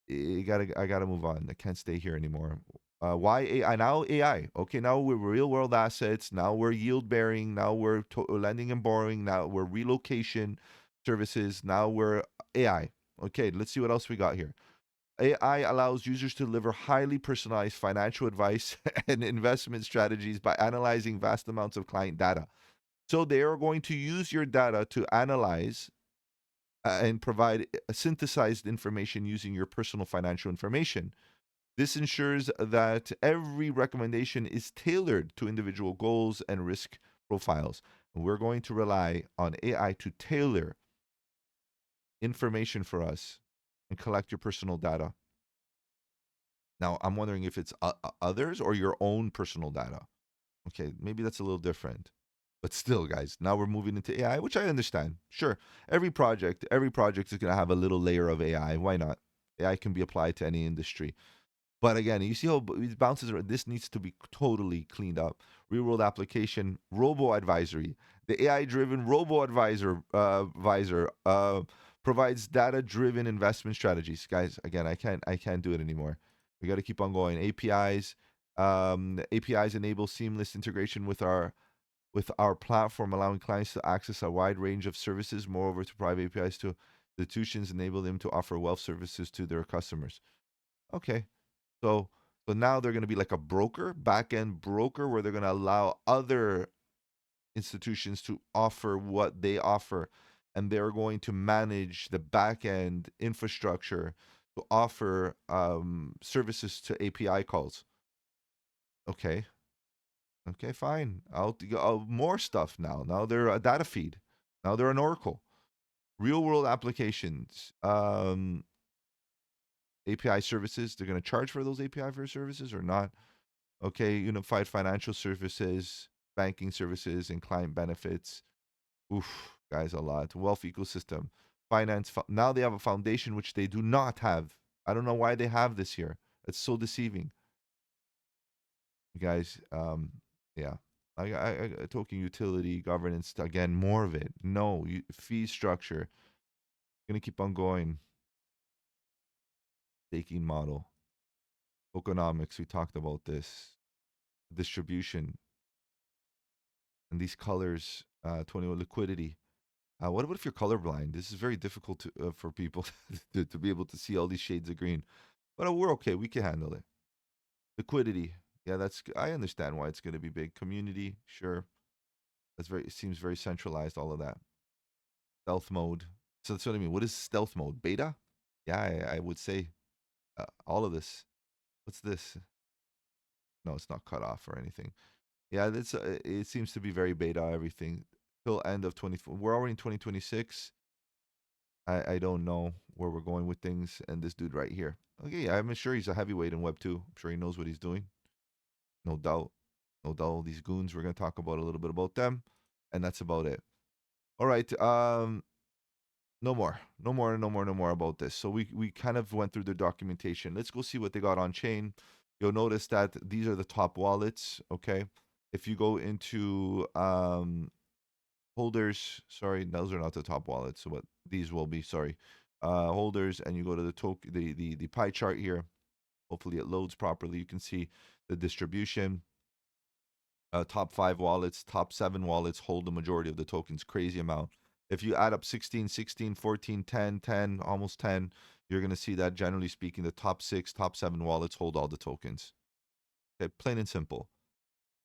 I gotta move on. I can't stay here anymore. Why AI? Now AI. Okay, now we're real world assets. Now we're yield bearing. Now we're lending and borrowing. Now we're relocation services. Now we're AI. Okay, let's see what else we got here. AI allows users to deliver highly personalized financial advice and investment strategies by analyzing vast amounts of client data. So they are going to use your data to analyze and provide synthesized information using your personal financial information. This ensures that every recommendation is tailored to individual goals and risk profiles. And we're going to rely on AI to tailor information for us and collect your personal data. Now, I'm wondering if it's others or your own personal data. Okay, maybe that's a little different. But still, guys, now we're moving into AI, which I understand. Sure, every project is going to have a little layer of AI. Why not? AI can be applied to any industry. But again, you see how it bounces around. This needs to be totally cleaned up. Real world application, robo advisory. The AI driven robo advisor provides data driven investment strategies. Guys, again, I can't do it anymore. We got to keep on going. APIs. APIs enable seamless integration with our platform, allowing clients to access a wide range of services. Moreover, to private APIs to institutions enable them to offer wealth services to their customers. Okay, so now they're going to be like a broker, back end broker, where they're going to allow other institutions to offer what they offer, and they're going to manage the back end infrastructure to offer services to API calls. Okay, okay, fine. I'll more stuff now. Now they're a data feed. Now they're an Oracle. Real world applications. API services. They're going to charge for those API for services or not? Okay, unified financial services, banking services, and client benefits. Oof, guys, a lot. Wealth ecosystem, finance. Now they have a foundation which they do not have. I don't know why they have this here. It's so deceiving, guys. Yeah. Token utility governance again. More of it. No fee structure. Gonna keep on going. Staking model. Tokenomics. We talked about this. Distribution and these colors. 21 liquidity. What about if you're colorblind? This is very difficult for people to be able to see all these shades of green. But we're okay. We can handle it. Liquidity. Yeah, I understand why it's going to be big. Community, sure. It seems very centralized, all of that. Stealth mode. So that's what I mean. What is stealth mode? Beta? Yeah, I would say all of this. What's this? No, it's not cut off or anything. Yeah, it seems to be very beta, everything. Till end of 20. We're already in 2026. I don't know where we're going with things. And this dude right here. Okay, I'm sure he's a heavyweight in Web 2. I'm sure he knows what he's doing. No doubt. No doubt. These goons, we're going to talk about a little bit about them. And that's about it. All right. No more. No more. No more. No more about this. So we kind of went through the documentation. Let's go see what they got on chain. You'll notice that these are the top wallets. Okay. If you go into holders, sorry, those are not the top wallets. So what these will be, sorry, holders, and you go to the pie chart here. Hopefully it loads properly. You can see the distribution. Top 5 wallets, top 7 wallets hold the majority of the tokens. Crazy amount. If you add up 16, 16, 14, 10, 10, almost 10, you're going to see that generally speaking, the top 6, top 7 wallets hold all the tokens. Okay, plain and simple.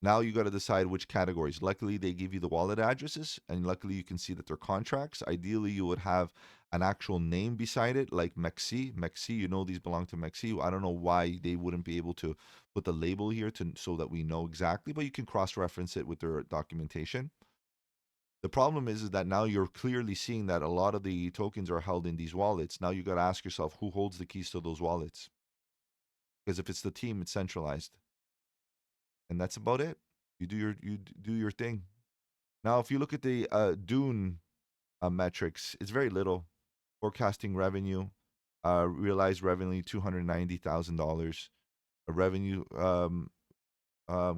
Now you got to decide which categories. Luckily, they give you the wallet addresses, and luckily you can see that they're contracts. Ideally, you would have an actual name beside it, like Mexi. Mexi, you know these belong to Mexi. I don't know why they wouldn't be able to put the label here so that we know exactly, but you can cross-reference it with their documentation. The problem is that now you're clearly seeing that a lot of the tokens are held in these wallets. Now you got to ask yourself who holds the keys to those wallets. Because if it's the team, it's centralized. And that's about it. You do your thing. Now, if you look at the Dune metrics, it's very little. Forecasting revenue, realized revenue $290,000. Revenue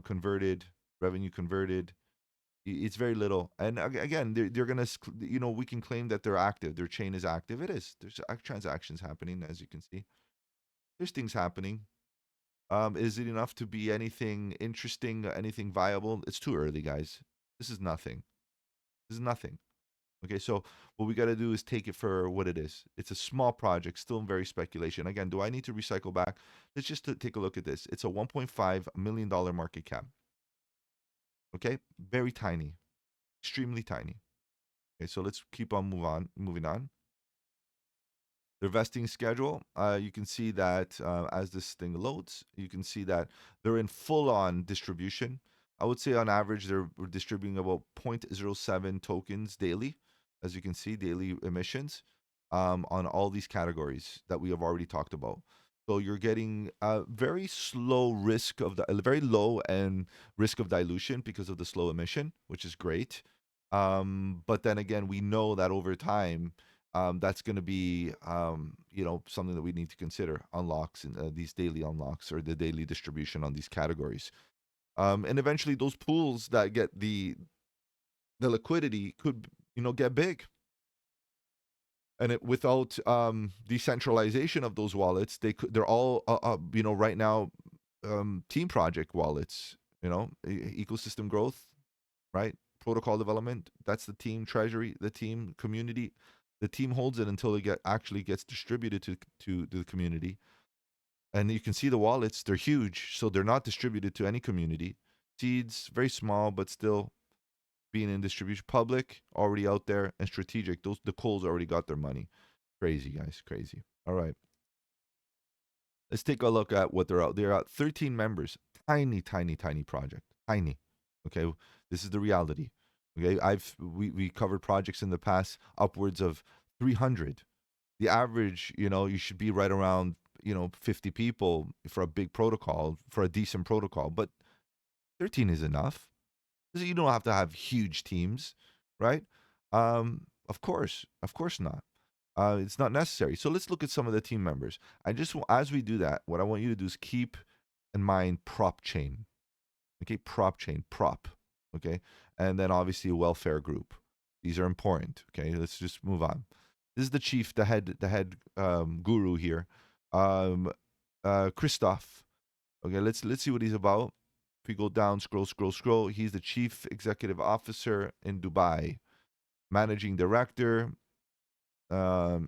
converted, revenue converted. It's very little. And again, they're gonna, we can claim that they're active. Their chain is active. It is. There's transactions happening, as you can see. There's things happening. Is it enough to be anything interesting, anything viable? It's too early, guys. This is nothing. This is nothing. Okay, so what we got to do is take it for what it is. It's a small project, still in very speculation. Again, do I need to recycle back? Let's just take a look at this. It's a $1.5 million market cap. Okay, very tiny, extremely tiny. Okay, so let's keep on moving on. Their vesting schedule, you can see that as this thing loads, you can see that they're in full-on distribution. I would say on average, they're distributing about 0.07 tokens daily, as you can see, daily emissions on all these categories that we have already talked about. So you're getting a very slow risk of very low and risk of dilution because of the slow emission, which is great. But then again, we know that over time, That's going to be, something that we need to consider, unlocks and these daily unlocks or the daily distribution on these categories. And eventually those pools that get the liquidity could, get big. And without decentralization of those wallets, they're all, right now, team project wallets, ecosystem growth, right? Protocol development. That's the team treasury, the team community. The team holds it until it actually gets distributed to the community. And you can see the wallets; they're huge, so they're not distributed to any community. Seeds very small, but still being in distribution. Public already out there, and strategic. The Coles already got their money. Crazy guys, crazy. All right, let's take a look at what they're out. They're at 13 members. Tiny, tiny, tiny project. Tiny. Okay, this is the reality. Okay, we covered projects in the past upwards of 300. The average, you should be right around 50 people for a big protocol, for a decent protocol. But 13 is enough. You don't have to have huge teams, right? Of course not. It's not necessary. So let's look at some of the team members. As we do that, what I want you to do is keep in mind prop chain. Okay, prop chain, prop. Okay, and then obviously a welfare group. These are important. Okay, let's just move on. This is the chief, the head guru here, Christoph. Okay, let's see what he's about. If we go down, scroll. He's the chief executive officer in Dubai, managing director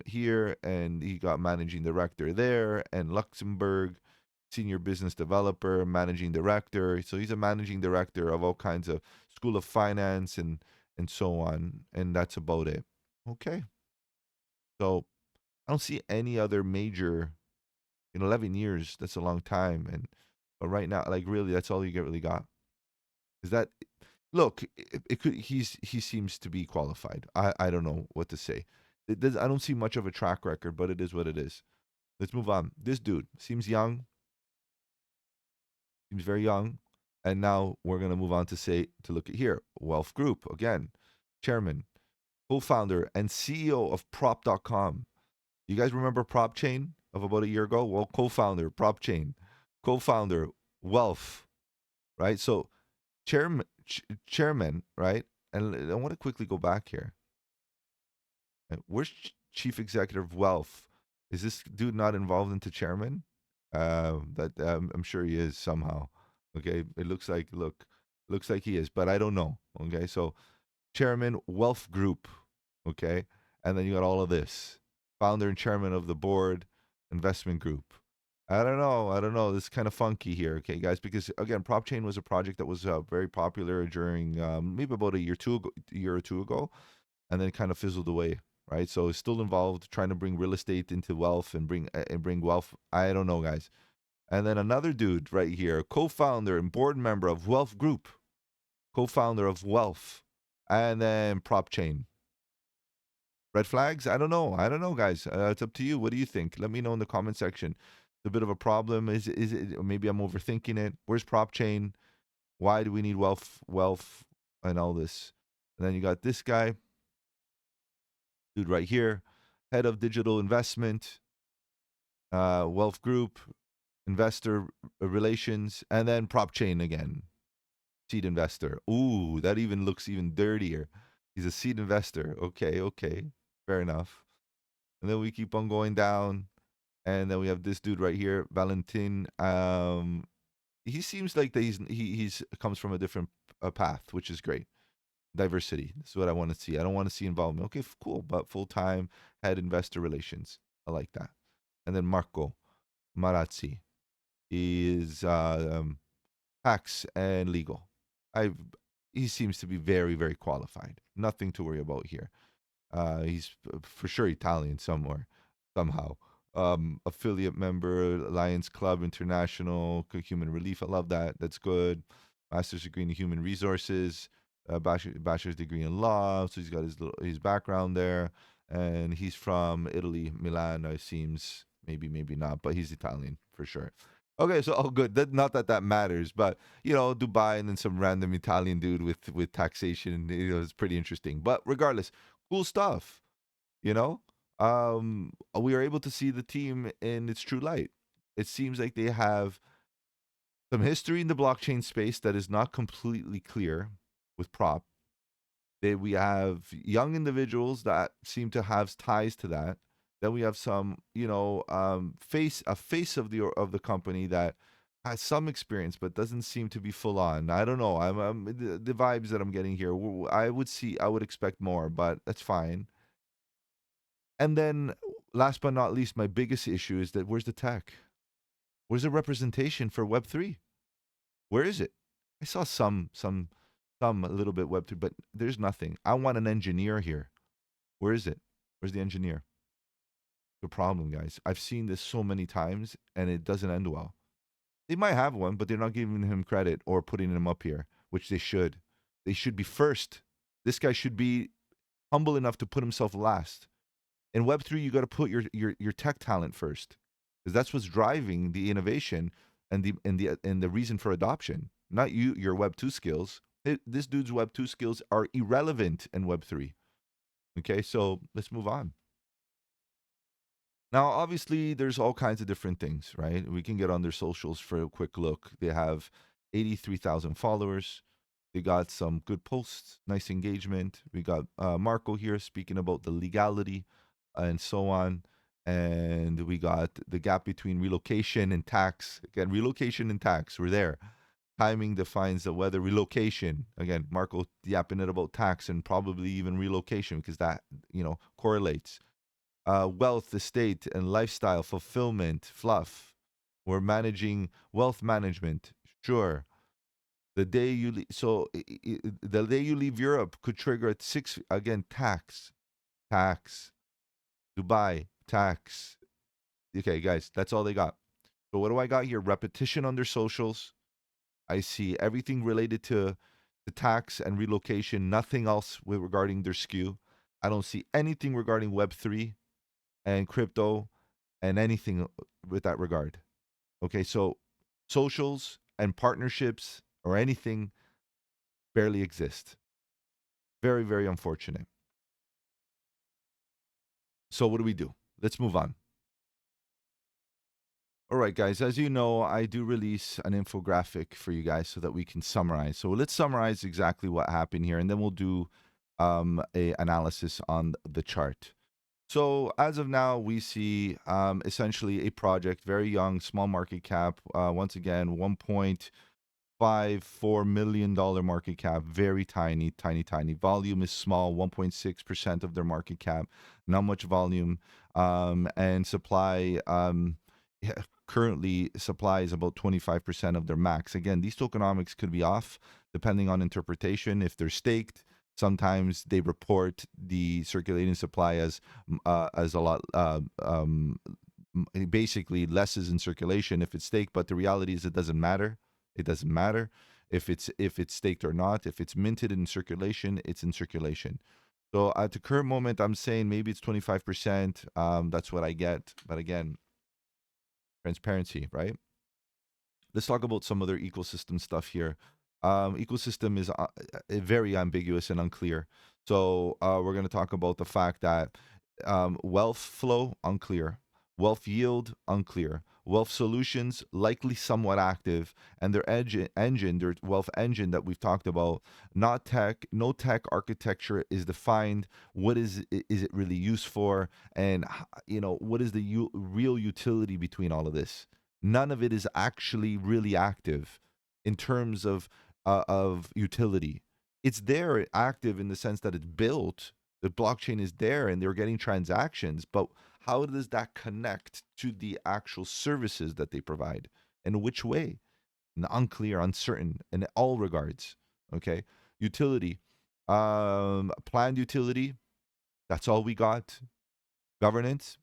here, and he got managing director there, and Luxembourg, senior business developer, managing director. So he's a managing director of all kinds of school of finance and so on, and that's about it. Okay, so I don't see any other major in 11 years. That's a long time, but right now, like really, that's all you really got. Is that look? It could. He seems to be qualified. I don't know what to say. I don't see much of a track record, but it is what it is. Let's move on. This dude seems young. Seems very young. And now we're gonna move on to look at here. Welf Group again, chairman, co-founder, and CEO of Prop.com. You guys remember Prop Chain of about a year ago? Well, co-founder, Prop Chain, co-founder, Welf, right? So chairman, right? And I want to quickly go back here. Where's chief executive of Welf? Is this dude not involved into chairman? I'm sure he is somehow. Okay, it looks like he is, but I don't know. Okay, so chairman, Welf Group. Okay, and then you got all of this, founder and chairman of the board, investment group. I don't know. This is kind of funky here, okay, guys, because again, Prop Chain was a project that was very popular during maybe about a year or two ago, and then it kind of fizzled away, right? So it's still involved trying to bring real estate into wealth and bring wealth. I don't know, guys. And then another dude right here, co-founder and board member of Welf Group, co-founder of Welf, and then Prop Chain. Red flags? I don't know, guys. It's up to you. What do you think? Let me know in the comment section. It's a bit of a problem. Is it? Or maybe I'm overthinking it. Where's Prop Chain? Why do we need wealth, and all this? And then you got this guy, dude, right here, head of digital investment, Welf Group, investor relations, and then Prop Chain again, seed investor. Ooh, that even looks even dirtier. He's a seed investor. Okay, fair enough. And then we keep on going down, and then we have this dude right here, Valentin. He seems like that he's comes from a different path, which is great. Diversity. This is what I want to see. I don't want to see involvement. Okay, cool, but full time head investor relations. I like that. And then Marco Marazzi is tax and legal. He seems to be very, very qualified. Nothing to worry about here. He's for sure Italian somehow. Affiliate member, Lions Club International, Human Relief. I love that. That's good. Master's degree in human resources, bachelor's degree in law. So he's got his background there, and he's from Italy, Milan. It seems maybe not, but he's Italian for sure. Okay, so good. Not that matters, but Dubai and then some random Italian dude with taxation. It's pretty interesting. But regardless, cool stuff. You know, we are able to see the team in its true light. It seems like they have some history in the blockchain space that is not completely clear with prop. We have young individuals that seem to have ties to that. Then we have some, face of the company that has some experience but doesn't seem to be full on. I don't know. The vibes that I'm getting here. I would expect more, but that's fine. And then, last but not least, my biggest issue is that where's the tech? Where's the representation for Web3? Where is it? I saw some a little bit Web3, but there's nothing. I want an engineer here. Where is it? Where's the engineer? The problem, guys. I've seen this so many times, and it doesn't end well. They might have one, but they're not giving him credit or putting him up here, which they should. They should be first. This guy should be humble enough to put himself last. In Web3, you got to put your tech talent first, because that's what's driving the innovation and the reason for adoption. Not your Web2 skills. This dude's Web2 skills are irrelevant in Web3. Okay, so let's move on. Now, obviously, there's all kinds of different things, right? We can get on their socials for a quick look. They have 83,000 followers. They got some good posts, nice engagement. We got Marco here speaking about the legality and so on. And we got the gap between relocation and tax. Again, relocation and tax, we're there. Timing defines the whether relocation. Again, Marco yapping it about tax and probably even relocation because that, correlates. Wealth, estate, and lifestyle, fulfillment, fluff. We're managing wealth management. Sure. The day you the day you leave Europe could trigger at six again tax. Dubai tax. Okay, guys, that's all they got. So what do I got here? Repetition on their socials. I see everything related to the tax and relocation. Nothing else regarding their skew. I don't see anything regarding Web3 and crypto and anything with that regard. Okay, so socials and partnerships or anything barely exist. Very, very unfortunate. So, what do we do? Let's move on. All right, guys, as you know, I do release an infographic for you guys so that we can summarize. So, let's summarize exactly what happened here, and then we'll do a analysis on the chart. So as of now, we see essentially a project, very young, small market cap. Once again, $1.54 million market cap, very tiny, tiny, tiny. Volume is small, 1.6% of their market cap, not much volume. And supply, currently supply is about 25% of their max. Again, these tokenomics could be off depending on interpretation. If they're staked, sometimes they report the circulating supply as a lot, basically less is in circulation if it's staked. But the reality is, it doesn't matter. It doesn't matter if it's staked or not. If it's minted in circulation, it's in circulation. So at the current moment, I'm saying maybe it's 25%. That's what I get. But again, transparency, right? Let's talk about some other ecosystem stuff here. Ecosystem is very ambiguous and unclear. So we're going to talk about the fact that wealth flow, unclear. Wealth yield, unclear. Wealth solutions, likely somewhat active. And their engine, their wealth engine that we've talked about, not tech, no tech architecture is defined. What is it really used for? And, what is the real utility between all of this? None of it is actually really active in terms of utility. It's there active in the sense that it's built, the blockchain is there and they're getting transactions, but how does that connect to the actual services that they provide? And which way? Unclear, uncertain in all regards. Okay. Utility. Planned utility. That's all we got. Governance.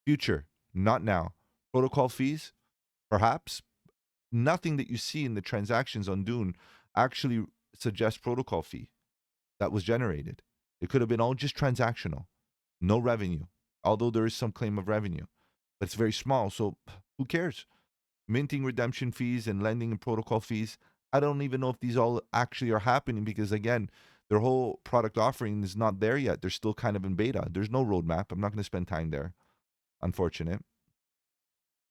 Future. Not now. Protocol fees. Perhaps. Nothing that you see in the transactions on Dune actually suggests protocol fee that was generated. It could have been all just transactional, no revenue, although there is some claim of revenue, but it's very small. So who cares? Minting redemption fees and lending and protocol fees. I don't even know if these all actually are happening because, again, Their whole product offering is not there yet. They're still kind of in beta. There's no roadmap. I'm not going to spend time there. Unfortunate.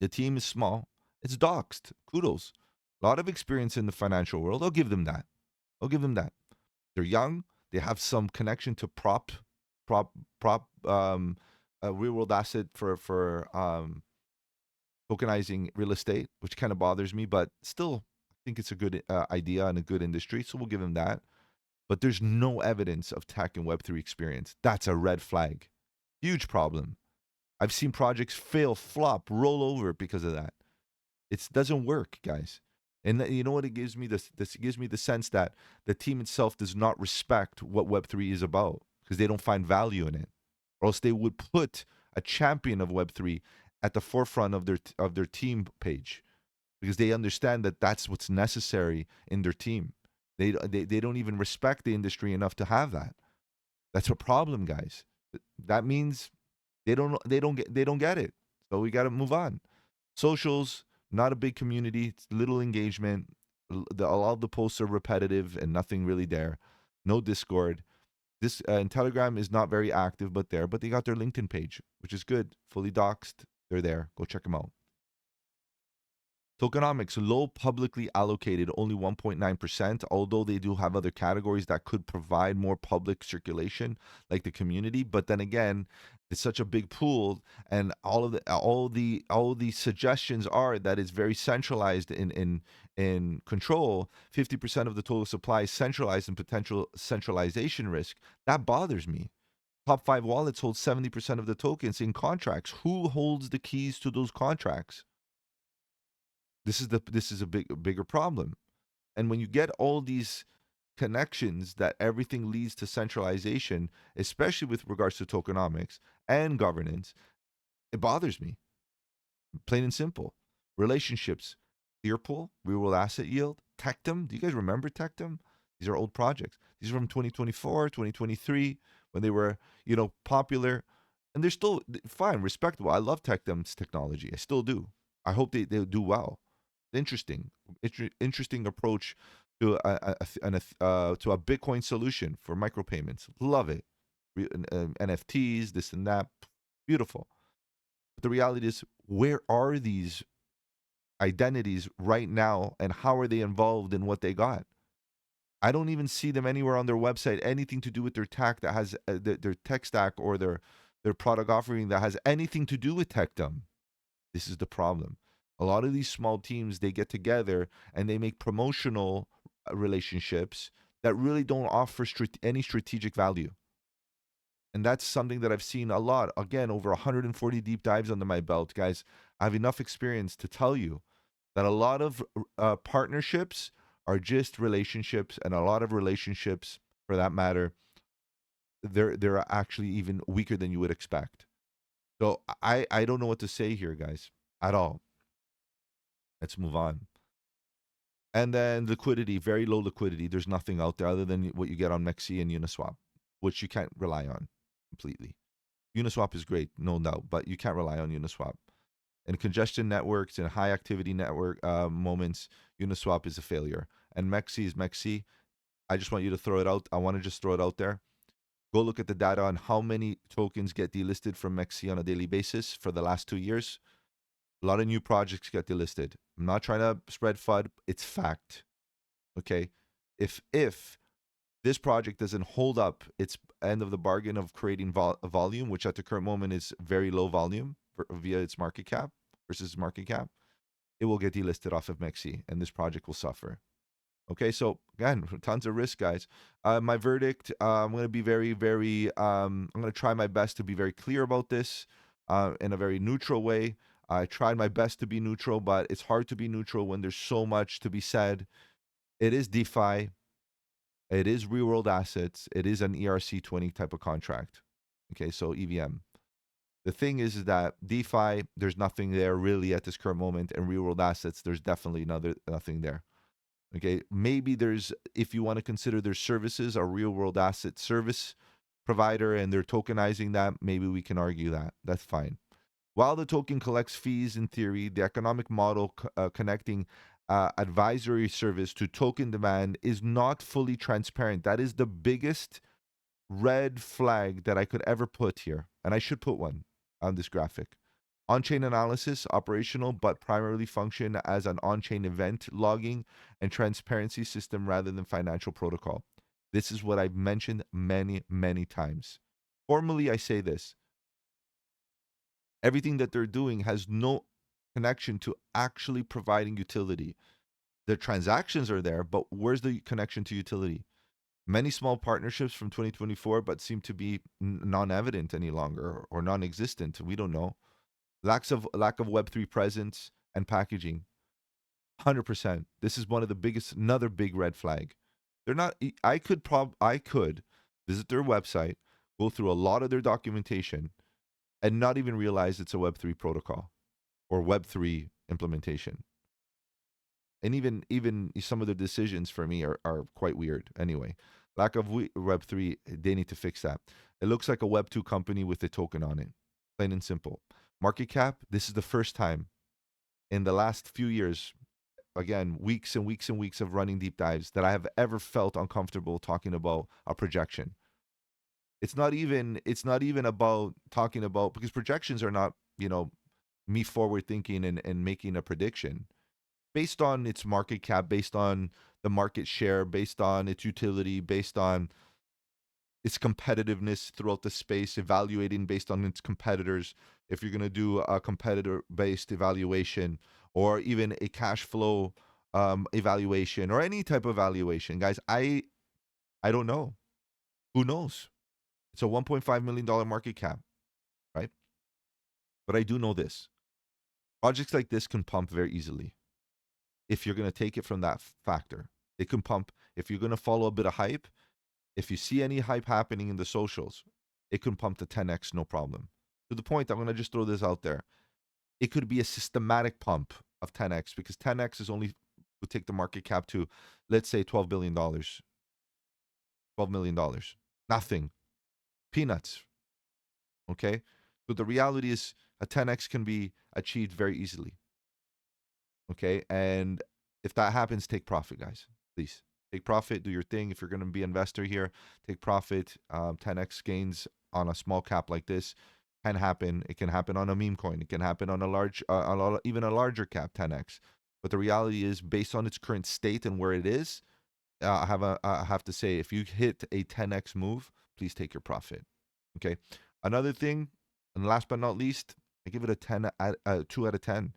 The team is small. It's doxed. Kudos. A lot of experience in the financial world. I'll give them that. I'll give them that. They're young. They have some connection to prop, real world asset for tokenizing real estate, which kind of bothers me, but still, I think it's a good idea and a good industry. So we'll give them that. But there's no evidence of tech and Web3 experience. That's a red flag. Huge problem. I've seen projects fail, flop, roll over because of that. It doesn't work, guys. And you know what it gives me? This gives me the sense that the team itself does not respect what Web3 is about because they don't find value in it. Or else they would put a champion of Web3 at the forefront of their team page because they understand that that's what's necessary in their team. They don't even respect the industry enough to have that. That's a problem, guys. That means they don't get it. So we got to move on. Socials, not a big community. It's little engagement. A lot of the posts are repetitive and nothing really there. No Discord. This and Telegram is not very active, but they got their LinkedIn page, which is good. Fully doxed. They're there. Go check them out. Tokenomics, low publicly allocated, only 1.9%, although they do have other categories that could provide more public circulation, like the community. But then again, it's such a big pool, and all the suggestions are that it's very centralized in control. 50% of the total supply is centralized in potential centralization risk. That bothers me. Top 5 wallets hold 70% of the tokens in contracts. Who holds the keys to those contracts? This is a bigger problem. And when you get all these connections that everything leads to centralization, especially with regards to tokenomics and governance, it bothers me. Plain and simple. Relationships. Clearpool, real world asset yield, Tectum. Do you guys remember Tectum? These are old projects. These are from 2024, 2023, when they were, popular. And they're still fine, respectable. I love Tectum's technology. I still do. I hope they do well. Interesting approach to a Bitcoin solution for micropayments. Love it. NFTs, this and that, beautiful. But the reality is, where are these identities right now, and how are they involved in what they got? I don't even see them anywhere on their website. Anything to do with their tech that has their tech stack or their product offering that has anything to do with Tectum. This is the problem. A lot of these small teams, they get together and they make promotional relationships that really don't offer any strategic value. And that's something that I've seen a lot. Again, over 140 deep dives under my belt, guys. I have enough experience to tell you that a lot of partnerships are just relationships, and a lot of relationships, for that matter, they're actually even weaker than you would expect. So I don't know what to say here, guys, at all. Let's move on. And then liquidity, very low liquidity. There's nothing out there other than what you get on Mexi and Uniswap, which you can't rely on completely. Uniswap is great, no doubt, but you can't rely on Uniswap. In congestion networks and high activity network moments, Uniswap is a failure. And Mexi is Mexi. I just want you to throw it out. I want to just throw it out there. Go look at the data on how many tokens get delisted from Mexi on a daily basis for the last 2 years. A lot of new projects get delisted. I'm not trying to spread FUD. It's fact. Okay? If this project doesn't hold up its end of the bargain of creating volume, which at the current moment is very low volume via its market cap versus market cap, it will get delisted off of Mexi, and this project will suffer. Okay, so again, tons of risk, guys. My verdict, I'm going to be very, very, I'm going to try my best to be very clear about this in a very neutral way. I tried my best to be neutral, but it's hard to be neutral when there's so much to be said. It is DeFi. It is real world assets. It is an ERC20 type of contract. Okay, so EVM. The thing is that DeFi, there's nothing there really at this current moment, and real world assets, there's definitely nothing there. Okay, maybe there's, if you want to consider their services, a real world asset service provider, and they're tokenizing that, maybe we can argue that. That's fine. While the token collects fees in theory, the economic model connecting advisory service to token demand is not fully transparent. That is the biggest red flag that I could ever put here. And I should put one on this graphic. On-chain analysis, operational, but primarily function as an on-chain event logging and transparency system rather than financial protocol. This is what I've mentioned many, many times. Formally, I say this. Everything that they're doing has no connection to actually providing utility. The transactions are there, but where's the connection to utility? Many small partnerships from 2024, but seem to be non-evident any longer or non-existent. We don't know. Lack of Web3 presence and packaging. 100%. This is one of the biggest, another big red flag. They're not. I could visit their website, go through a lot of their documentation, and not even realize it's a Web3 protocol or Web3 implementation. And even some of the decisions for me are quite weird. Anyway, lack of Web3, they need to fix that. It looks like a Web2 company with a token on it, plain and simple. Market cap, this is the first time in the last few years, again, weeks and weeks and weeks of running deep dives, that I have ever felt uncomfortable talking about a projection. It's not even about talking about, because projections are not, me forward thinking and making a prediction based on its market cap, based on the market share, based on its utility, based on its competitiveness throughout the space, evaluating based on its competitors. If you're going to do a competitor-based evaluation or even a cash flow evaluation or any type of evaluation, guys, I don't know. Who knows? It's a $1.5 million market cap, right? But I do know this. Projects like this can pump very easily. If you're going to take it from that factor, it can pump. If you're going to follow a bit of hype, if you see any hype happening in the socials, it can pump to 10x, no problem. To the point, I'm going to just throw this out there. It could be a systematic pump of 10x because 10x is only would take the market cap to, let's say, $12 billion. $12 million. Nothing. Peanuts. Okay? So the reality is a 10x can be achieved very easily. Okay? And if that happens, take profit, guys. Please. Take profit, do your thing. If you're going to be an investor here, take profit. 10x gains on a small cap like this can happen. It can happen on a meme coin. It can happen on even a larger cap, 10x. But the reality is, based on its current state and where it is, I have to say, if you hit a 10x move, please take your profit. Okay. Another thing, and last but not least, I give it a 2 out of 10.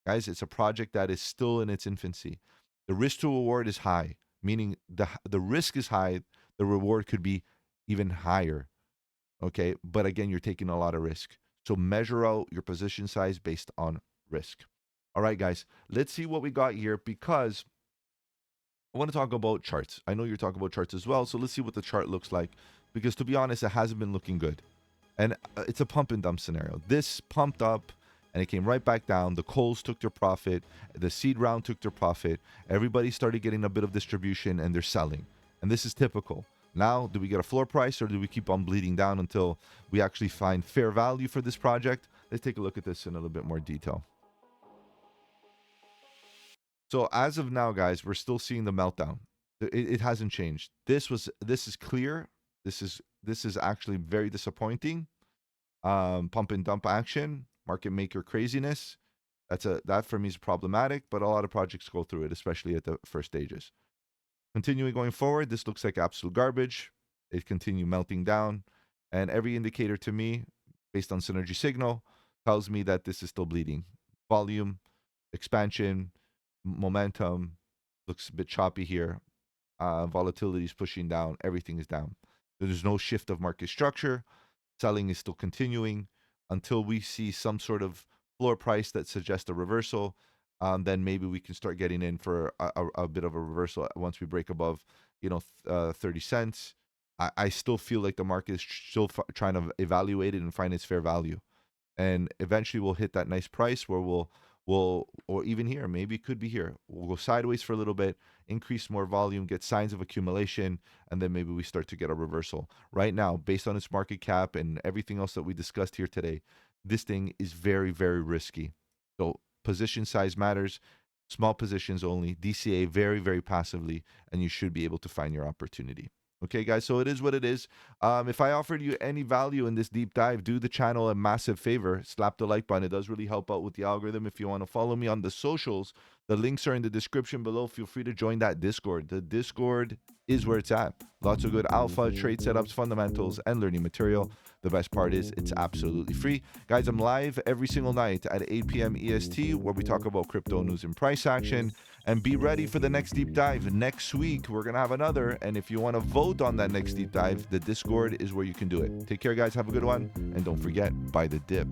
Guys, it's a project that is still in its infancy. The risk to reward is high, meaning the risk is high, the reward could be even higher. Okay, but again, you're taking a lot of risk. So measure out your position size based on risk. All right, guys, let's see what we got here, because I want to talk about charts. I know you're talking about charts as well, so let's see what the chart looks like, because to be honest, it hasn't been looking good. And it's a pump and dump scenario. This pumped up and it came right back down. The Coles took their profit. The seed round took their profit. Everybody started getting a bit of distribution and they're selling. And this is typical. Now, do we get a floor price or do we keep on bleeding down until we actually find fair value for this project? Let's take a look at this in a little bit more detail. So as of now, guys, we're still seeing the meltdown. It hasn't changed. This is clear. This is actually very disappointing. Pump and dump action, market maker craziness. That for me is problematic, but a lot of projects go through it, especially at the first stages. Continuing going forward, this looks like absolute garbage. It continue melting down, and every indicator to me, based on synergy signal, tells me that this is still bleeding. Volume, expansion, momentum looks a bit choppy here. Volatility is pushing down. Everything is down. There's no shift of market structure. Selling is still continuing until we see some sort of floor price that suggests a reversal. Then maybe we can start getting in for a bit of a reversal once we break above, 30 cents. I still feel like the market is still trying to evaluate it and find its fair value. And eventually we'll hit that nice price where we'll, or even here, maybe it could be here. We'll go sideways for a little bit, increase more volume, get signs of accumulation, and then maybe we start to get a reversal. Right now, based on its market cap and everything else that we discussed here today, this thing is very, very risky. So position size matters. Small positions only, DCA very, very passively, and you should be able to find your opportunity. Okay, guys, so it is what it is. If I offered you any value in this deep dive, do the channel a massive favor. Slap the like button. It does really help out with the algorithm. If you want to follow me on the socials, the links are in the description below. Feel free to join that Discord. The Discord is where it's at. Lots of good alpha, trade setups, fundamentals, and learning material. The best part is it's absolutely free. Guys, I'm live every single night at 8 p.m. EST, where we talk about crypto news and price action. And be ready for the next deep dive. Next week, we're going to have another. And if you want to vote on that next deep dive, the Discord is where you can do it. Take care, guys. Have a good one. And don't forget, buy the dip.